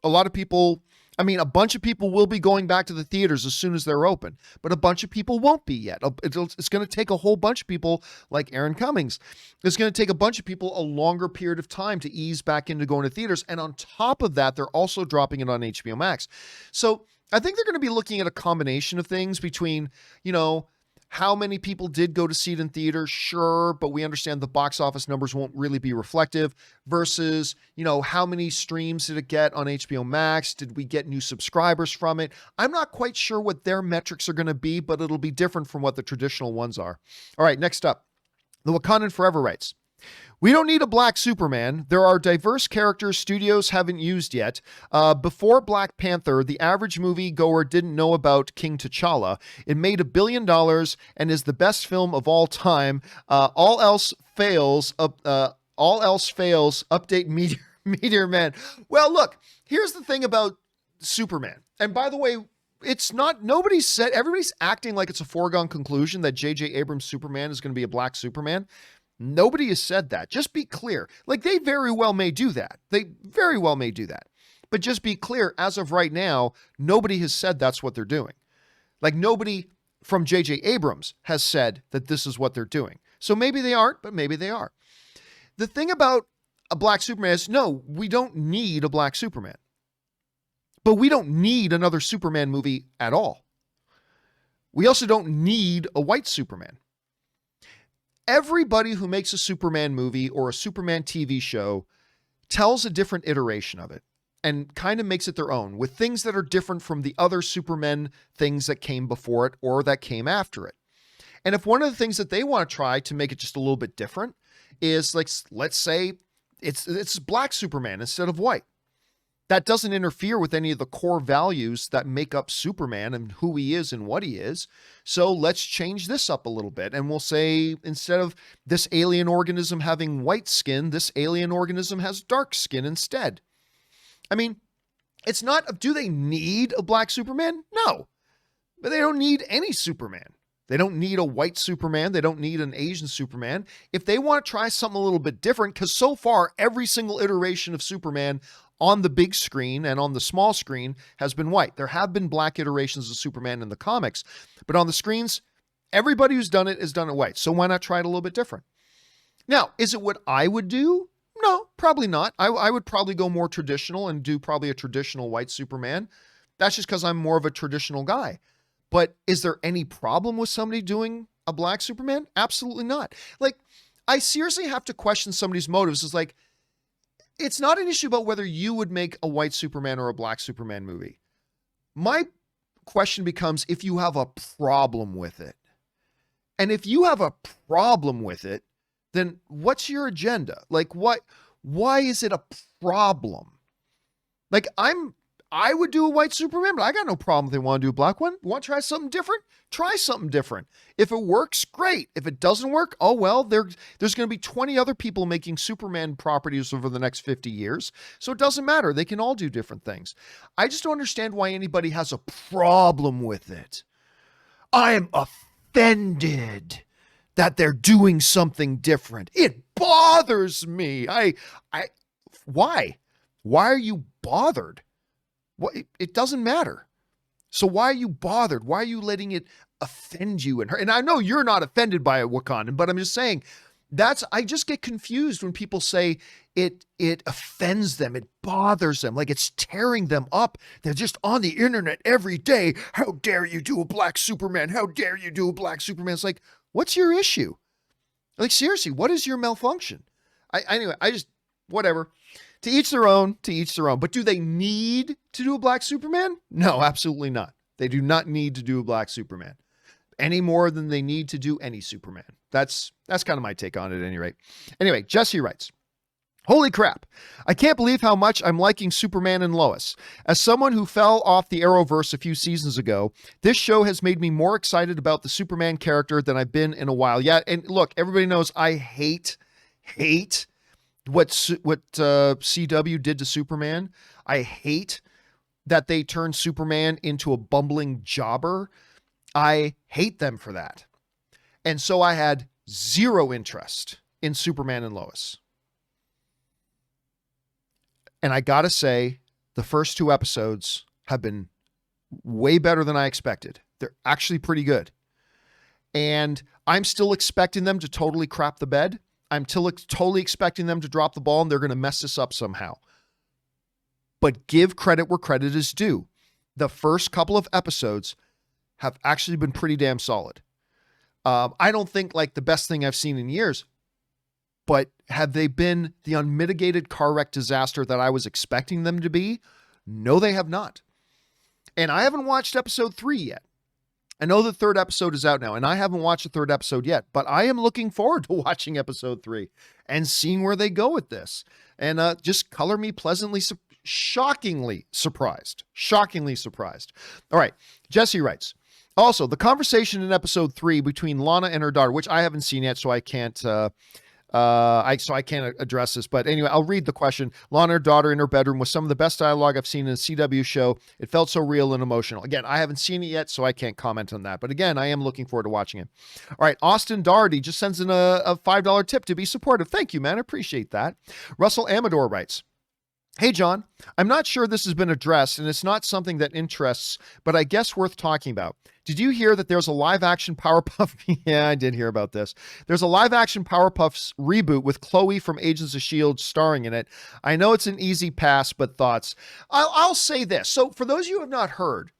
A bunch of people will be going back to the theaters as soon as they're open, but a bunch of people won't be yet. It's going to take a whole bunch of people like Aaron Cummings. It's going to take a bunch of people a longer period of time to ease back into going to theaters. And on top of that, they're also dropping it on HBO Max. So I think they're going to be looking at a combination of things between, how many people did go to see it in theaters? Sure, but we understand the box office numbers won't really be reflective versus, how many streams did it get on HBO Max? Did we get new subscribers from it? I'm not quite sure what their metrics are going to be, but it'll be different from what the traditional ones are. All right, next up, the Wakandan Forever writes, we don't need a black Superman. There are diverse characters studios haven't used yet. Before Black Panther, the average movie goer didn't know about King T'Challa. It made $1 billion and is the best film of all time. All else fails. Update Meteor Man. Well, look, here's the thing about Superman. And by the way, everybody's acting like it's a foregone conclusion that J.J. Abrams' Superman is going to be a black Superman. Nobody has said that. Just be clear. Like, they very well may do that. But just be clear, as of right now, nobody has said that's what they're doing. Like, nobody from J.J. Abrams has said that this is what they're doing. So maybe they aren't, but maybe they are. The thing about a black Superman is, no, we don't need a black Superman. But we don't need another Superman movie at all. We also don't need a white Superman. Everybody who makes a Superman movie or a Superman TV show tells a different iteration of it and kind of makes it their own with things that are different from the other Superman things that came before it or that came after it. And if one of the things that they want to try to make it just a little bit different is, like, let's say it's black Superman instead of white. that doesn't interfere with any of the core values that make up Superman and who he is and what he is. So let's change this up a little bit. And we'll say, instead of this alien organism having white skin, this alien organism has dark skin instead. I mean, it's not, do they need a black Superman? No, but they don't need any Superman. They don't need a white Superman. They don't need an Asian Superman. If they want to try something a little bit different, because so far, every single iteration of Superman on the big screen and on the small screen has been white. There have been black iterations of Superman in the comics, but on the screens, everybody who's done it has done it white. So why not try it a little bit different? Now, is it what I would do? No, probably not. I would probably go more traditional and do probably a traditional white Superman. That's just because I'm more of a traditional guy. But is there any problem with somebody doing a black Superman? Absolutely not. Like, I seriously have to question somebody's motives. It's like, it's not an issue about whether you would make a white Superman or a black Superman movie. My question becomes if you have a problem with it. And if you have a problem with it, then what's your agenda? Like, why is it a problem? Like, I would do a white Superman, but I got no problem if they want to do a black one. You want to try something different? Try something different. If it works, great. If it doesn't work, oh well, there's going to be 20 other people making Superman properties over the next 50 years. So it doesn't matter. They can all do different things. I just don't understand why anybody has a problem with it. I am offended that they're doing something different. It bothers me. Why? Why are you bothered? Well, it doesn't matter. So why are you bothered? Why are you letting it offend you and her? And I know you're not offended by a Wakandan, but I'm just saying I just get confused when people say it offends them. It bothers them. Like it's tearing them up. They're just on the internet every day. How dare you do a black Superman? How dare you do a black Superman? It's like, what's your issue? Like, seriously, what is your malfunction? Anyway, whatever. To each their own, to each their own. But do they need to do a black Superman? No, absolutely not. They do not need to do a black Superman any more than they need to do any Superman. That's kind of my take on it at any rate. Anyway, Jesse writes, holy crap. I can't believe how much I'm liking Superman and Lois. As someone who fell off the Arrowverse a few seasons ago, this show has made me more excited about the Superman character than I've been in a while yet. And look, everybody knows I hate what CW did to Superman. I hate that they turned Superman into a bumbling jobber. I hate them for that. And so I had zero interest in Superman and Lois. And I gotta say, the first 2 episodes have been way better than I expected. They're actually pretty good. And I'm still expecting them to totally crap the bed. I'm totally expecting them to drop the ball and they're going to mess this up somehow. But give credit where credit is due. The first couple of episodes have actually been pretty damn solid. I don't think like the best thing I've seen in years, but have they been the unmitigated car wreck disaster that I was expecting them to be? No, they have not. And I haven't watched episode 3 yet. I know the 3rd episode is out now, and I haven't watched the 3rd episode yet, but I am looking forward to watching episode 3 and seeing where they go with this. And just color me pleasantly, shockingly surprised. Shockingly surprised. All right, Jesse writes, also, the conversation in episode 3 between Lana and her daughter, which I haven't seen yet, so I can't I can't address this, but anyway, I'll read the question. Lana, her daughter in her bedroom, was some of the best dialogue I've seen in a CW show. It felt so real and emotional. Again, I haven't seen it yet, so I can't comment on that. But again, I am looking forward to watching it. All right, Austin Doherty just sends in a $5 tip to be supportive. Thank you, man. I appreciate that. Russell Amador writes, hey, John, I'm not sure this has been addressed, and it's not something that interests, but I guess worth talking about. Did you hear that there's a live-action Powerpuff? Yeah, I did hear about this. There's a live-action Powerpuffs reboot with Chloe from Agents of S.H.I.E.L.D. starring in it. I know it's an easy pass, but thoughts? I'll say this. So for those of you who have not heard,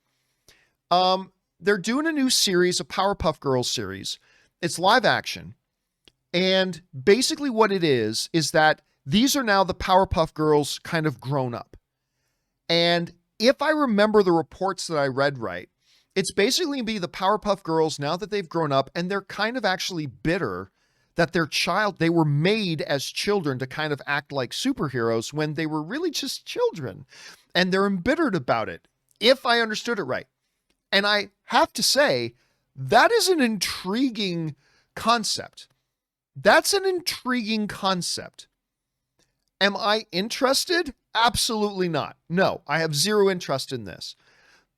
they're doing a new series, a Powerpuff Girls series. It's live action. And basically what it is that these are now the Powerpuff Girls kind of grown up. And if I remember the reports that I read right, it's basically going to be the Powerpuff Girls now that they've grown up and they're kind of actually bitter that they were made as children to kind of act like superheroes when they were really just children. And they're embittered about it, if I understood it right. And I have to say, that is an intriguing concept. That's an intriguing concept. Am I interested? Absolutely not. No, I have zero interest in this.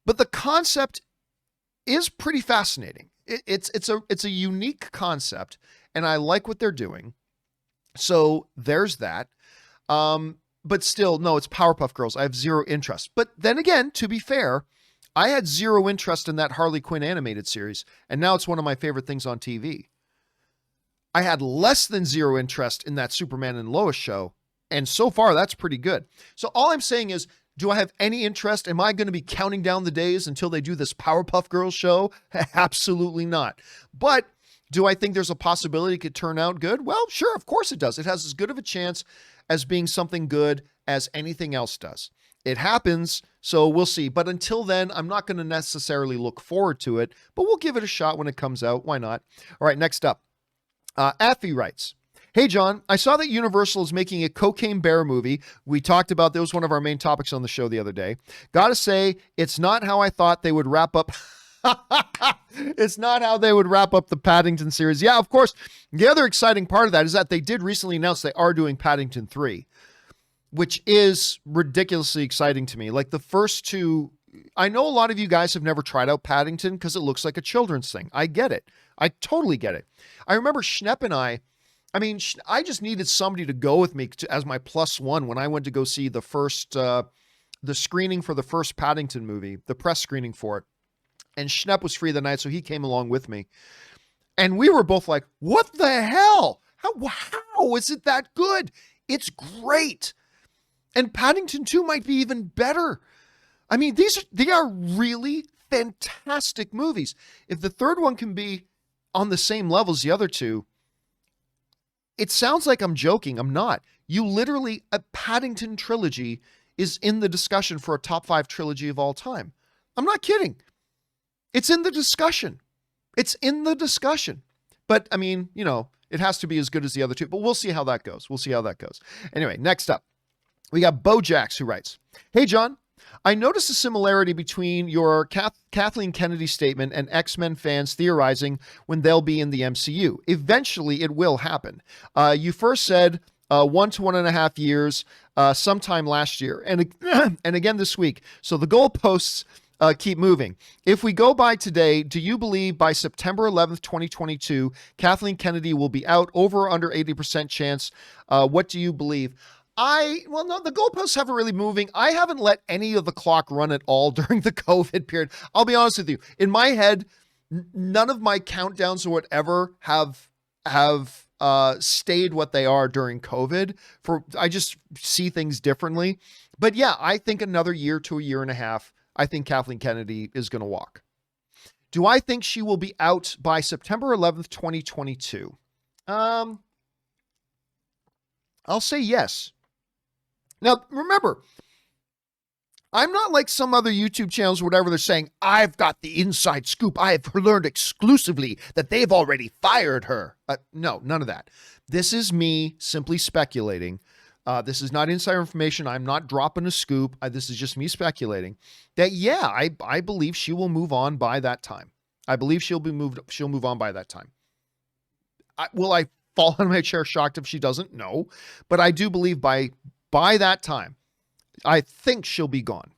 But the concept is pretty fascinating. It's a unique concept, and I like what they're doing. So there's that. But still, no, it's Powerpuff Girls. I have zero interest. But then again, to be fair, I had zero interest in that Harley Quinn animated series, and now it's one of my favorite things on TV. I had less than zero interest in that Superman and Lois show, and so far that's pretty good. So all I'm saying is, do I have any interest? Am I going to be counting down the days until they do this Powerpuff Girls show? Absolutely not. But do I think there's a possibility it could turn out good? Well, sure, of course it does. It has as good of a chance as being something good as anything else does. It happens, so we'll see. But until then, I'm not going to necessarily look forward to it, but we'll give it a shot when it comes out. Why not? All right, next up. Affy writes, "Hey, John, I saw that Universal is making a Cocaine Bear movie. We talked about, that was one of our main topics on the show the other day. Gotta say, it's not how I thought they would wrap up. It's not how they would wrap up the Paddington series." Yeah, of course. The other exciting part of that is that they did recently announce they are doing Paddington 3, which is ridiculously exciting to me. Like the first two, I know a lot of you guys have never tried out Paddington because it looks like a children's thing. I get it. I totally get it. I remember Schnepp and I just needed somebody to go with me as my plus one when I went to go see the first, the screening for the first Paddington movie, the press screening for it. And Schnepp was free the night, so he came along with me. And we were both like, what the hell? How is it that good? It's great. And Paddington 2 might be even better. I mean, they are really fantastic movies. If the third one can be on the same level as the other two, it sounds like I'm joking. I'm not. You literally, a Paddington trilogy is in the discussion for a top 5 trilogy of all time. I'm not kidding. It's in the discussion. It's in the discussion. But I mean, you know, it has to be as good as the other two, but we'll see how that goes. We'll see how that goes. Anyway, next up, we got Bojax who writes, "Hey, John, I noticed a similarity between your Kathleen Kennedy statement and X-Men fans theorizing when they'll be in the MCU. Eventually, it will happen. You first said 1 to 1.5 years sometime last year, and again this week. So the goalposts keep moving. If we go by today, do you believe by September 11th, 2022, Kathleen Kennedy will be out? Over or under 80% chance? What do you believe?" Well, no, the goalposts haven't really moving. I haven't let any of the clock run at all during the COVID period. I'll be honest with you. In my head, none of my countdowns or whatever have stayed what they are during COVID. I just see things differently. But yeah, I think another year to a year and a half, I think Kathleen Kennedy is going to walk. Do I think she will be out by September 11th, 2022? I'll say yes. Now, remember, I'm not like some other YouTube channels or whatever. They're saying, I've got the inside scoop. I have learned exclusively that they've already fired her. No, none of that. This is me simply speculating. This is not insider information. I'm not dropping a scoop. This is just me speculating that, yeah, I believe she will move on by that time. I believe she'll move on by that time. Will I fall on my chair shocked if she doesn't? No. But I do believe by that time, I think she'll be gone.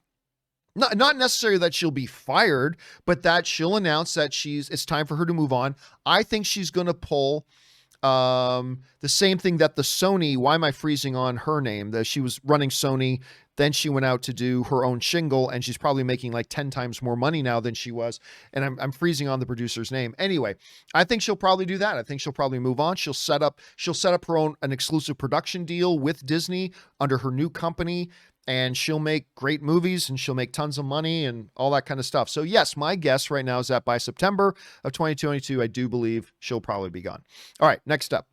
Not necessarily that she'll be fired, but that she'll announce that it's time for her to move on. I think she's going to pull the same thing that the Sony, why am I freezing on her name? That she was running Sony, then she went out to do her own shingle, and she's probably making like 10 times more money now than she was. And I'm freezing on the producer's name. Anyway, I think she'll probably do that. I think she'll probably move on. She'll set up her own an exclusive production deal with Disney under her new company, and she'll make great movies and she'll make tons of money and all that kind of stuff. So yes, my guess right now is that by September of 2022, I do believe she'll probably be gone. All right, next up.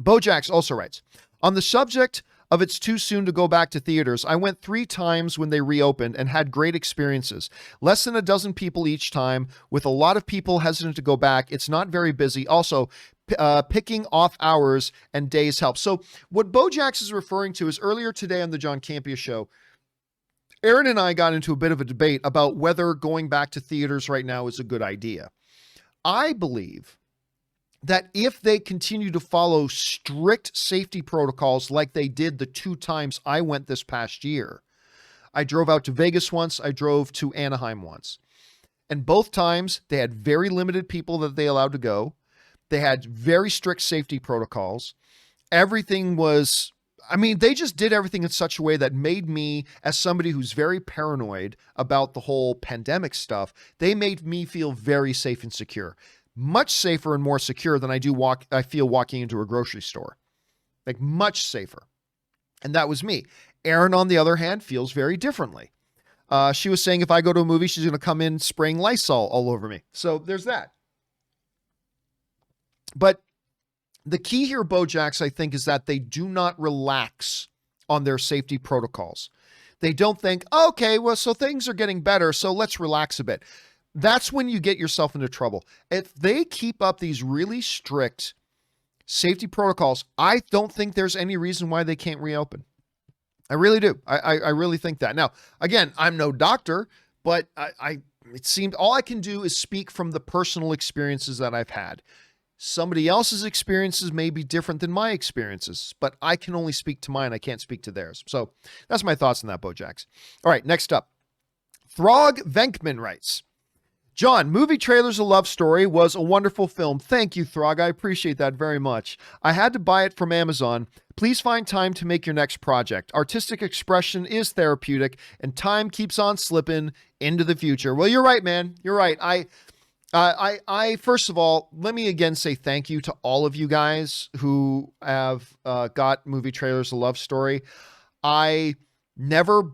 Bojax also writes, "On the subject of it's too soon to go back to theaters, I went 3 times when they reopened and had great experiences. Less than a dozen people each time, with a lot of people hesitant to go back. It's not very busy. Also, picking off hours and days helps. So what Bojax is referring to is earlier today on the John Campea Show, Aaron and I got into a bit of a debate about whether going back to theaters right now is a good idea. I believe that if they continue to follow strict safety protocols like they did the 2 times I went this past year, I drove out to Vegas once, I drove to Anaheim once. And both times they had very limited people that they allowed to go. They had very strict safety protocols. Everything was, they just did everything in such a way that made me, as somebody who's very paranoid about the whole pandemic stuff, they made me feel very safe and secure. Much safer and more secure than I feel walking into a grocery store. Like much safer. And that was me. Erin, on the other hand, feels very differently. She was saying if I go to a movie, she's going to come in spraying Lysol all over me. So there's that. But the key here, Bojax, I think, is that they do not relax on their safety protocols. They don't think, okay, well, so things are getting better, so let's relax a bit. That's when you get yourself into trouble. If they keep up these really strict safety protocols, I don't think there's any reason why they can't reopen. I really do. I really think that. Now, again, I'm no doctor, but it seemed all I can do is speak from the personal experiences that I've had. Somebody else's experiences may be different than my experiences, but I can only speak to mine. I can't speak to theirs. So that's my thoughts on that, Bojax. All right, next up. Throg Venkman writes, John, movie Trailers A Love Story was a wonderful film. Thank you, Throg. I appreciate that very much. I had to buy it from Amazon. Please find time to make your next project. Artistic expression is therapeutic, and time keeps on slipping into the future. Well, you're right, man. You're right. I first of all, let me again say thank you to all of you guys who have got movie Trailers A Love Story. I never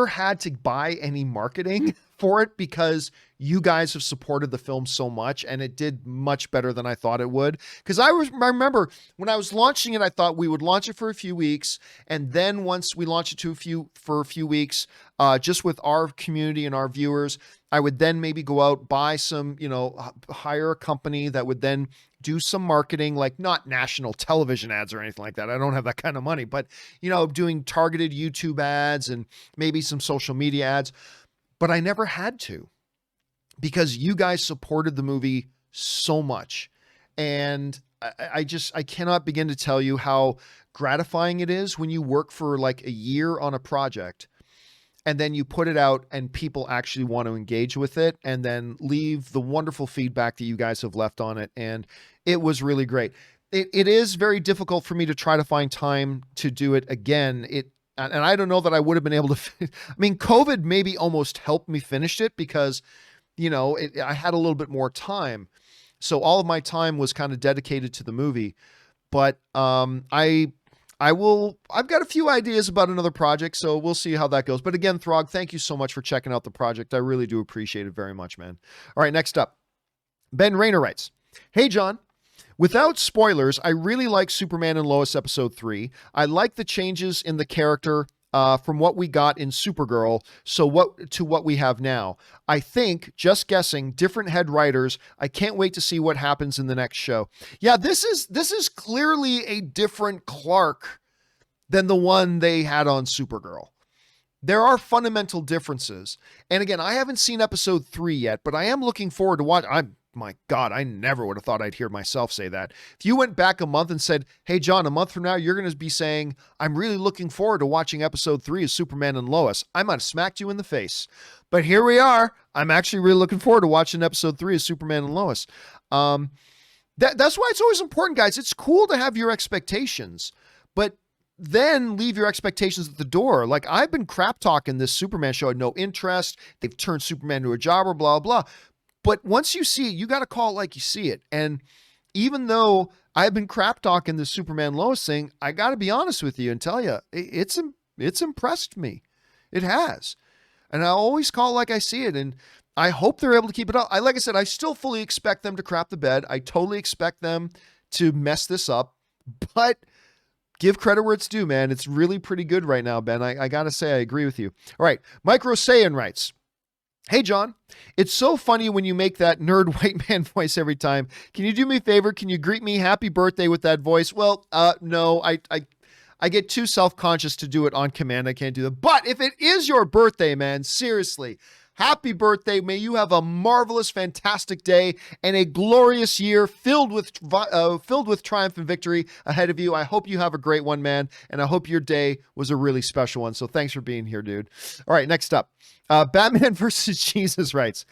had to buy any marketing for it because you guys have supported the film so much, and it did much better than I thought it would. Because I remember when I was launching it, I thought we would launch it for a few weeks, and then once we launch it for a few weeks, just with our community and our viewers, I would then maybe go out, buy some, hire a company that would then do some marketing, like not national television ads or anything like that. I don't have that kind of money, but, doing targeted YouTube ads and maybe some social media ads. But I never had to because you guys supported the movie so much. And I cannot begin to tell you how gratifying it is when you work for like a year on a project and then you put it out and people actually want to engage with it and then leave the wonderful feedback that you guys have left on it. And it was really great. It is very difficult for me to try to find time to do it again. And I don't know that I would have been able to, COVID maybe almost helped me finish it because, I had a little bit more time. So all of my time was kind of dedicated to the movie, but I've got a few ideas about another project, so we'll see how that goes. But again, Throg, thank you so much for checking out the project. I really do appreciate it very much, man. All right, next up. Ben Rayner writes, Hey, John. Without spoilers, I really like Superman and Lois episode 3. I like the changes in the character from what we got in Supergirl to what we have now. I think, just guessing, different head writers. I can't wait to see what happens in the next show. Yeah, this is clearly a different Clark than the one they had on Supergirl. There are fundamental differences. And again, I haven't seen episode 3 yet, but I am looking forward to watch. My God, I never would have thought I'd hear myself say that. If you went back a month and said, hey, John, a month from now, you're going to be saying, I'm really looking forward to watching episode 3 of Superman and Lois, I might have smacked you in the face. But here we are. I'm actually really looking forward to watching episode 3 of Superman and Lois. That's why it's always important, guys. It's cool to have your expectations, but then leave your expectations at the door. Like I've been crap talking this Superman show. I had no interest. They've turned Superman into a jobber, blah, blah. But once you see it, you got to call it like you see it. And even though I've been crap talking the Superman Lois thing, I got to be honest with you and tell you, it's impressed me. It has. And I always call it like I see it. And I hope they're able to keep it up. Like I said, I still fully expect them to crap the bed. I totally expect them to mess this up. But give credit where it's due, man. It's really pretty good right now, Ben. I got to say, I agree with you. All right. Mike Rosayan writes, Hey, John, it's so funny when you make that nerd white man voice every time. Can you do me a favor? Can you greet me happy birthday with that voice? Well, no, I get too self-conscious to do it on command. I can't do that. But if it is your birthday, man, seriously, happy birthday. May you have a marvelous, fantastic day and a glorious year filled with triumph and victory ahead of you. I hope you have a great one, man. And I hope your day was a really special one. So thanks for being here, dude. All right, next up. Batman versus Jesus writes,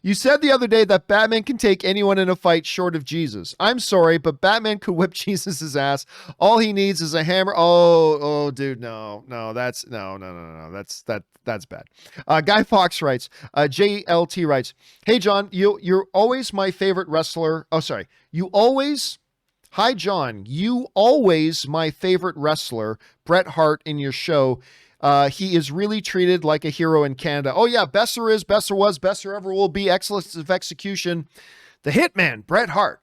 you said the other day that Batman can take anyone in a fight short of Jesus. I'm sorry, but Batman could whip Jesus's ass. All he needs is a hammer. Oh, dude, no, that's bad. Guy Fox writes, JLT writes, hey, John, you're always my favorite wrestler. Oh, sorry. Hi, John. You always my favorite wrestler, Bret Hart, in your show. He is really treated like a hero in Canada. Oh yeah, best there is, best there was, best there ever will be. Excellence of execution. The Hitman, Bret Hart.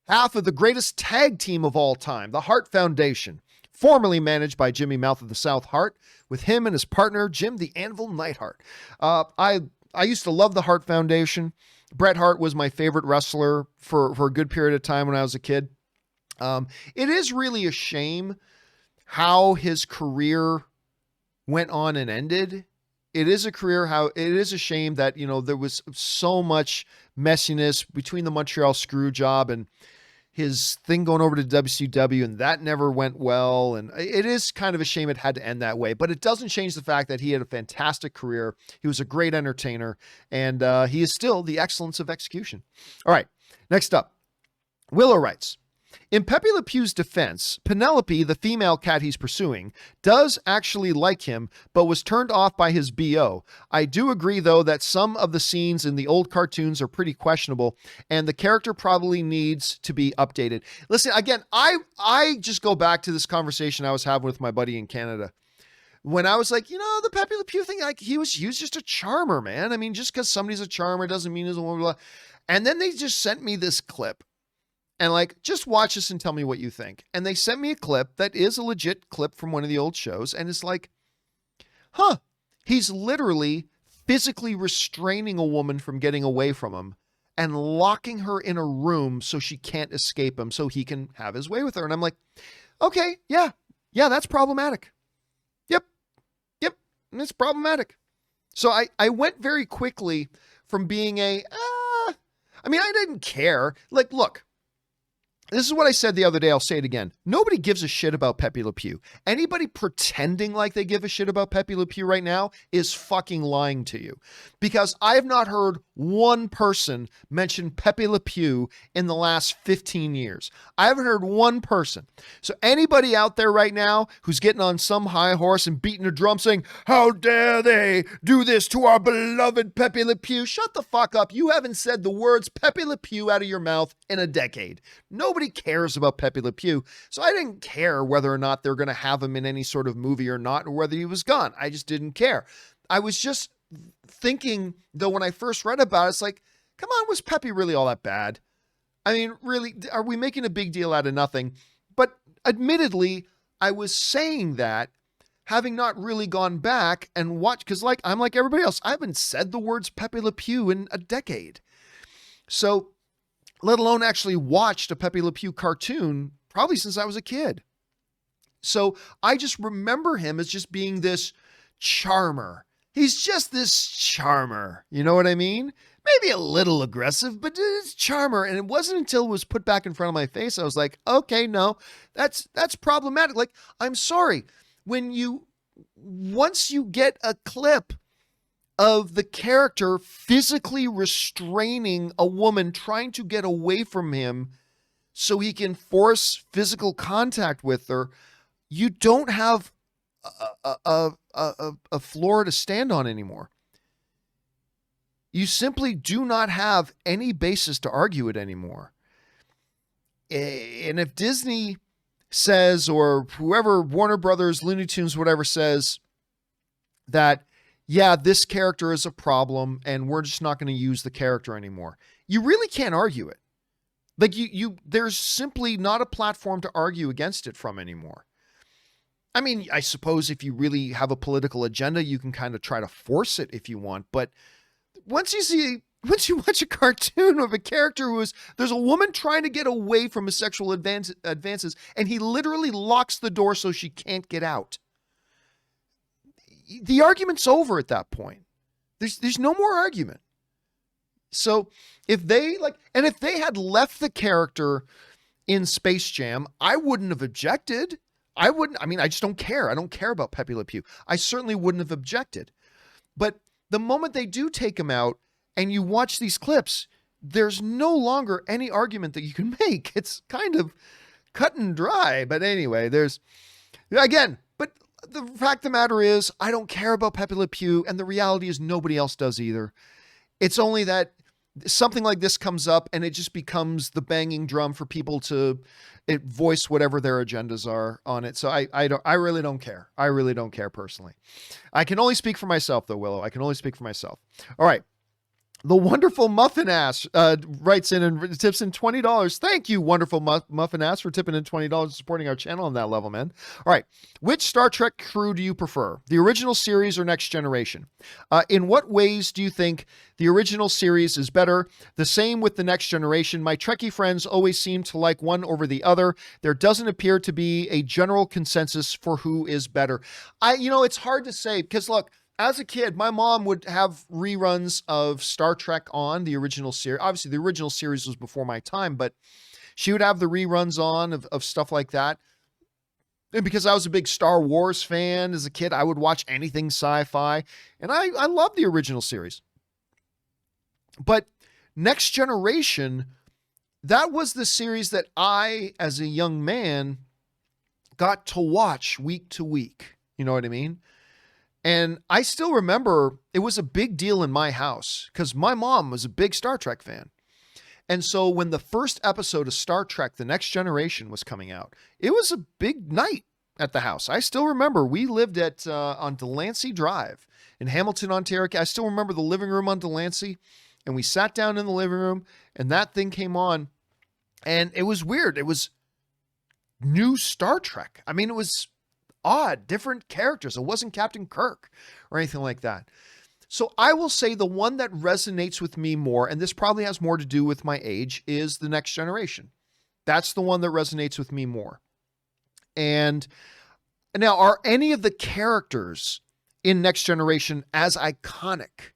Half of the greatest tag team of all time, the Hart Foundation. Formerly managed by Jimmy Mouth of the South Hart, with him and his partner, Jim the Anvil Neidhart. I used to love the Hart Foundation. Bret Hart was my favorite wrestler for a good period of time when I was a kid. It is really a shame how his career went on and ended. It is a shame that, there was so much messiness between the Montreal screw job and his thing going over to WCW, and that never went well. And it is kind of a shame it had to end that way, but it doesn't change the fact that he had a fantastic career. He was a great entertainer, and he is still the excellence of execution. All right, next up, Willow writes, in Pepe Le Pew's defense, Penelope, the female cat he's pursuing, does actually like him, but was turned off by his BO. I do agree, though, that some of the scenes in the old cartoons are pretty questionable, and the character probably needs to be updated. Listen, again, I just go back to this conversation I was having with my buddy in Canada. When I was like, the Pepe Le Pew thing, like he was just a charmer, man. I mean, just because somebody's a charmer doesn't mean he's a blah, blah, blah. And then they just sent me this clip. And just watch this and tell me what you think. And they sent me a clip that is a legit clip from one of the old shows. And it's like, he's literally physically restraining a woman from getting away from him and locking her in a room so she can't escape him so he can have his way with her. And I'm like, okay, yeah, that's problematic. Yep, it's problematic. So I went very quickly from being I didn't care. Like, look. This is what I said the other day. I'll say it again. Nobody gives a shit about Pepe Le Pew. Anybody pretending like they give a shit about Pepe Le Pew right now is fucking lying to you. Because I have not heard one person mention Pepe Le Pew in the last 15 years. I haven't heard one person. So anybody out there right now who's getting on some high horse and beating a drum saying, how dare they do this to our beloved Pepe Le Pew? Shut the fuck up. You haven't said the words Pepe Le Pew out of your mouth in a decade. Nobody cares about Pepe Le Pew, so I didn't care whether or not they're going to have him in any sort of movie or not, or whether he was gone. I just didn't care. I was just thinking, though, when I first read about it, it's like, come on, was Pepe really all that bad? I mean, really, are we making a big deal out of nothing? But admittedly, I was saying that having not really gone back and watched, because I'm like everybody else, I haven't said the words Pepe Le Pew in a decade. So, let alone actually watched a Pepe Le Pew cartoon probably since I was a kid. So I just remember him as just being this charmer. He's just this charmer. You know what I mean? Maybe a little aggressive, but it's charmer. And it wasn't until it was put back in front of my face, I was like, okay, no, that's problematic. Like, I'm sorry. Once you get a clip of the character physically restraining a woman trying to get away from him so he can force physical contact with her, you don't have a floor to stand on anymore. You simply do not have any basis to argue it anymore. And if Disney says, or whoever, Warner Brothers, Looney Tunes, whatever, says that, yeah, this character is a problem and we're just not going to use the character anymore, you really can't argue it. Like there's simply not a platform to argue against it from anymore. I mean, I suppose if you really have a political agenda, you can kind of try to force it if you want, but once you watch a cartoon of a character there's a woman trying to get away from his sexual advances, and he literally locks the door so she can't get out. The argument's over at that point. There's no more argument. So if they had left the character in Space Jam, I wouldn't have objected. I just don't care. I don't care about Pepe Le Pew. I certainly wouldn't have objected. But the moment they do take him out and you watch these clips, there's no longer any argument that you can make. It's kind of cut and dry. But anyway, but the fact of the matter is, I don't care about Pepe Le Pew, and the reality is nobody else does either. It's only that something like this comes up and it just becomes the banging drum for people to voice whatever their agendas are on it. So I really don't care. I really don't care personally. I can only speak for myself though, Willow. I can only speak for myself. All right. The wonderful Muffin Ass writes in and tips in $20. Thank you, wonderful Muffin Ass, for tipping in $20 and supporting our channel on that level, man. All right. Which Star Trek crew do you prefer? The original series or Next Generation? In what ways do you think the original series is better? The same with the Next Generation. My Trekkie friends always seem to like one over the other. There doesn't appear to be a general consensus for who is better. It's hard to say because, look, as a kid, my mom would have reruns of Star Trek on the original series. Obviously, the original series was before my time, but she would have the reruns on of stuff like that. And because I was a big Star Wars fan as a kid, I would watch anything sci-fi. And I love the original series. But Next Generation, that was the series that I, as a young man, got to watch week to week. You know what I mean? And I still remember it was a big deal in my house because my mom was a big Star Trek fan. And so when the first episode of Star Trek, The Next Generation, was coming out, it was a big night at the house. I still remember we lived on Delancey Drive in Hamilton, Ontario. I still remember the living room on Delancey, and we sat down in the living room and that thing came on and it was weird. It was new Star Trek. I mean, it was odd, different characters. It wasn't Captain Kirk or anything like that. So I will say the one that resonates with me more, and this probably has more to do with my age, is The Next Generation. That's the one that resonates with me more. And now, are any of the characters in Next Generation as iconic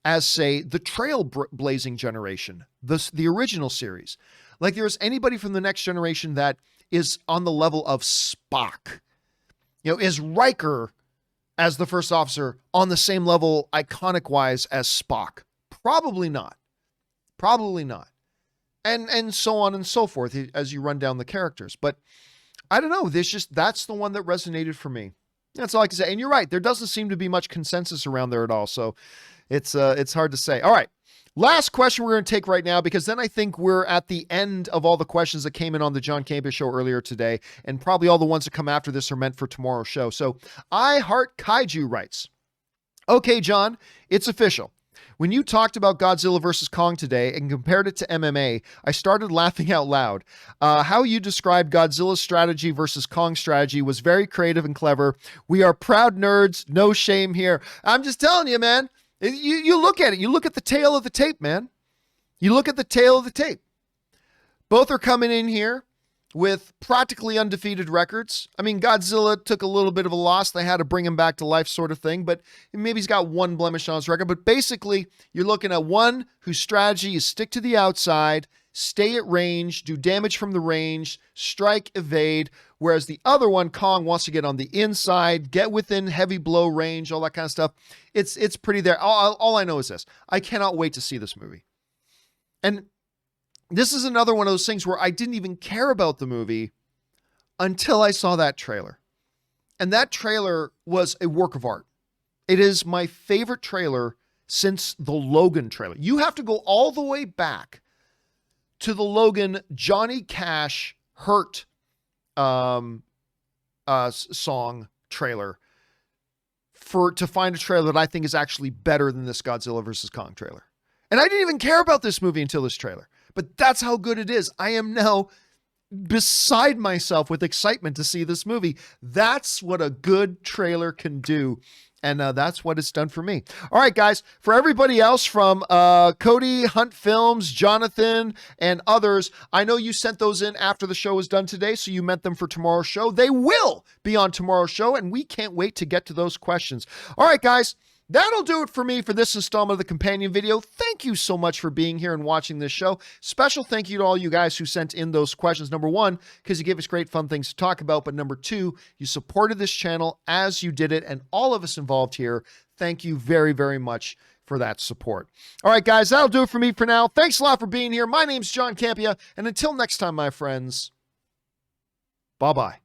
as, say, the Trailblazing generation, the original series? Like, there's anybody from the Next Generation that is on the level of Spock? Is Riker as the first officer on the same level iconic-wise as Spock? Probably not. Probably not. And so on and so forth as you run down the characters. But I don't know. That's the one that resonated for me. That's all I can say. And you're right. There doesn't seem to be much consensus around there at all. So it's hard to say. All right. Last question we're going to take right now, because then I think we're at the end of all the questions that came in on the John Campea Show earlier today, and probably all the ones that come after this are meant for tomorrow's show. So I Heart Kaiju writes, okay, John, it's official. When you talked about Godzilla vs. Kong today and compared it to MMA, I started laughing out loud. How you described Godzilla's strategy versus Kong's strategy was very creative and clever. We are proud nerds. No shame here. I'm just telling you, man. You look at it. You look at the tail of the tape, man. You look at the tail of the tape. Both are coming in here with practically undefeated records. I mean, Godzilla took a little bit of a loss. They had to bring him back to life sort of thing, but maybe he's got one blemish on his record. But basically, you're looking at one whose strategy is stick to the outside, stay at range, do damage from the range, strike, evade, whereas the other one, Kong, wants to get on the inside, get within heavy blow range, all that kind of stuff. It's pretty there. All I know is this. I cannot wait to see this movie. And this is another one of those things where I didn't even care about the movie until I saw that trailer. And that trailer was a work of art. It is my favorite trailer since the Logan trailer. You have to go all the way back to the Logan Johnny Cash Hurt song trailer to find a trailer that I think is actually better than this Godzilla vs. Kong trailer. And I didn't even care about this movie until this trailer. But that's how good it is. I am now beside myself with excitement to see this movie. That's what a good trailer can do. And that's what it's done for me. All right, guys, for everybody else from Cody, Hunt Films, Jonathan, and others, I know you sent those in after the show was done today, so you meant them for tomorrow's show. They will be on tomorrow's show, and we can't wait to get to those questions. All right, guys. That'll do it for me for this installment of the companion video. Thank you so much for being here and watching this show. Special thank you to all you guys who sent in those questions. Number one, because you gave us great fun things to talk about. But number two, you supported this channel as you did it. And all of us involved here, thank you very, very much for that support. All right, guys, that'll do it for me for now. Thanks a lot for being here. My name's John Campea. And until next time, my friends, bye-bye.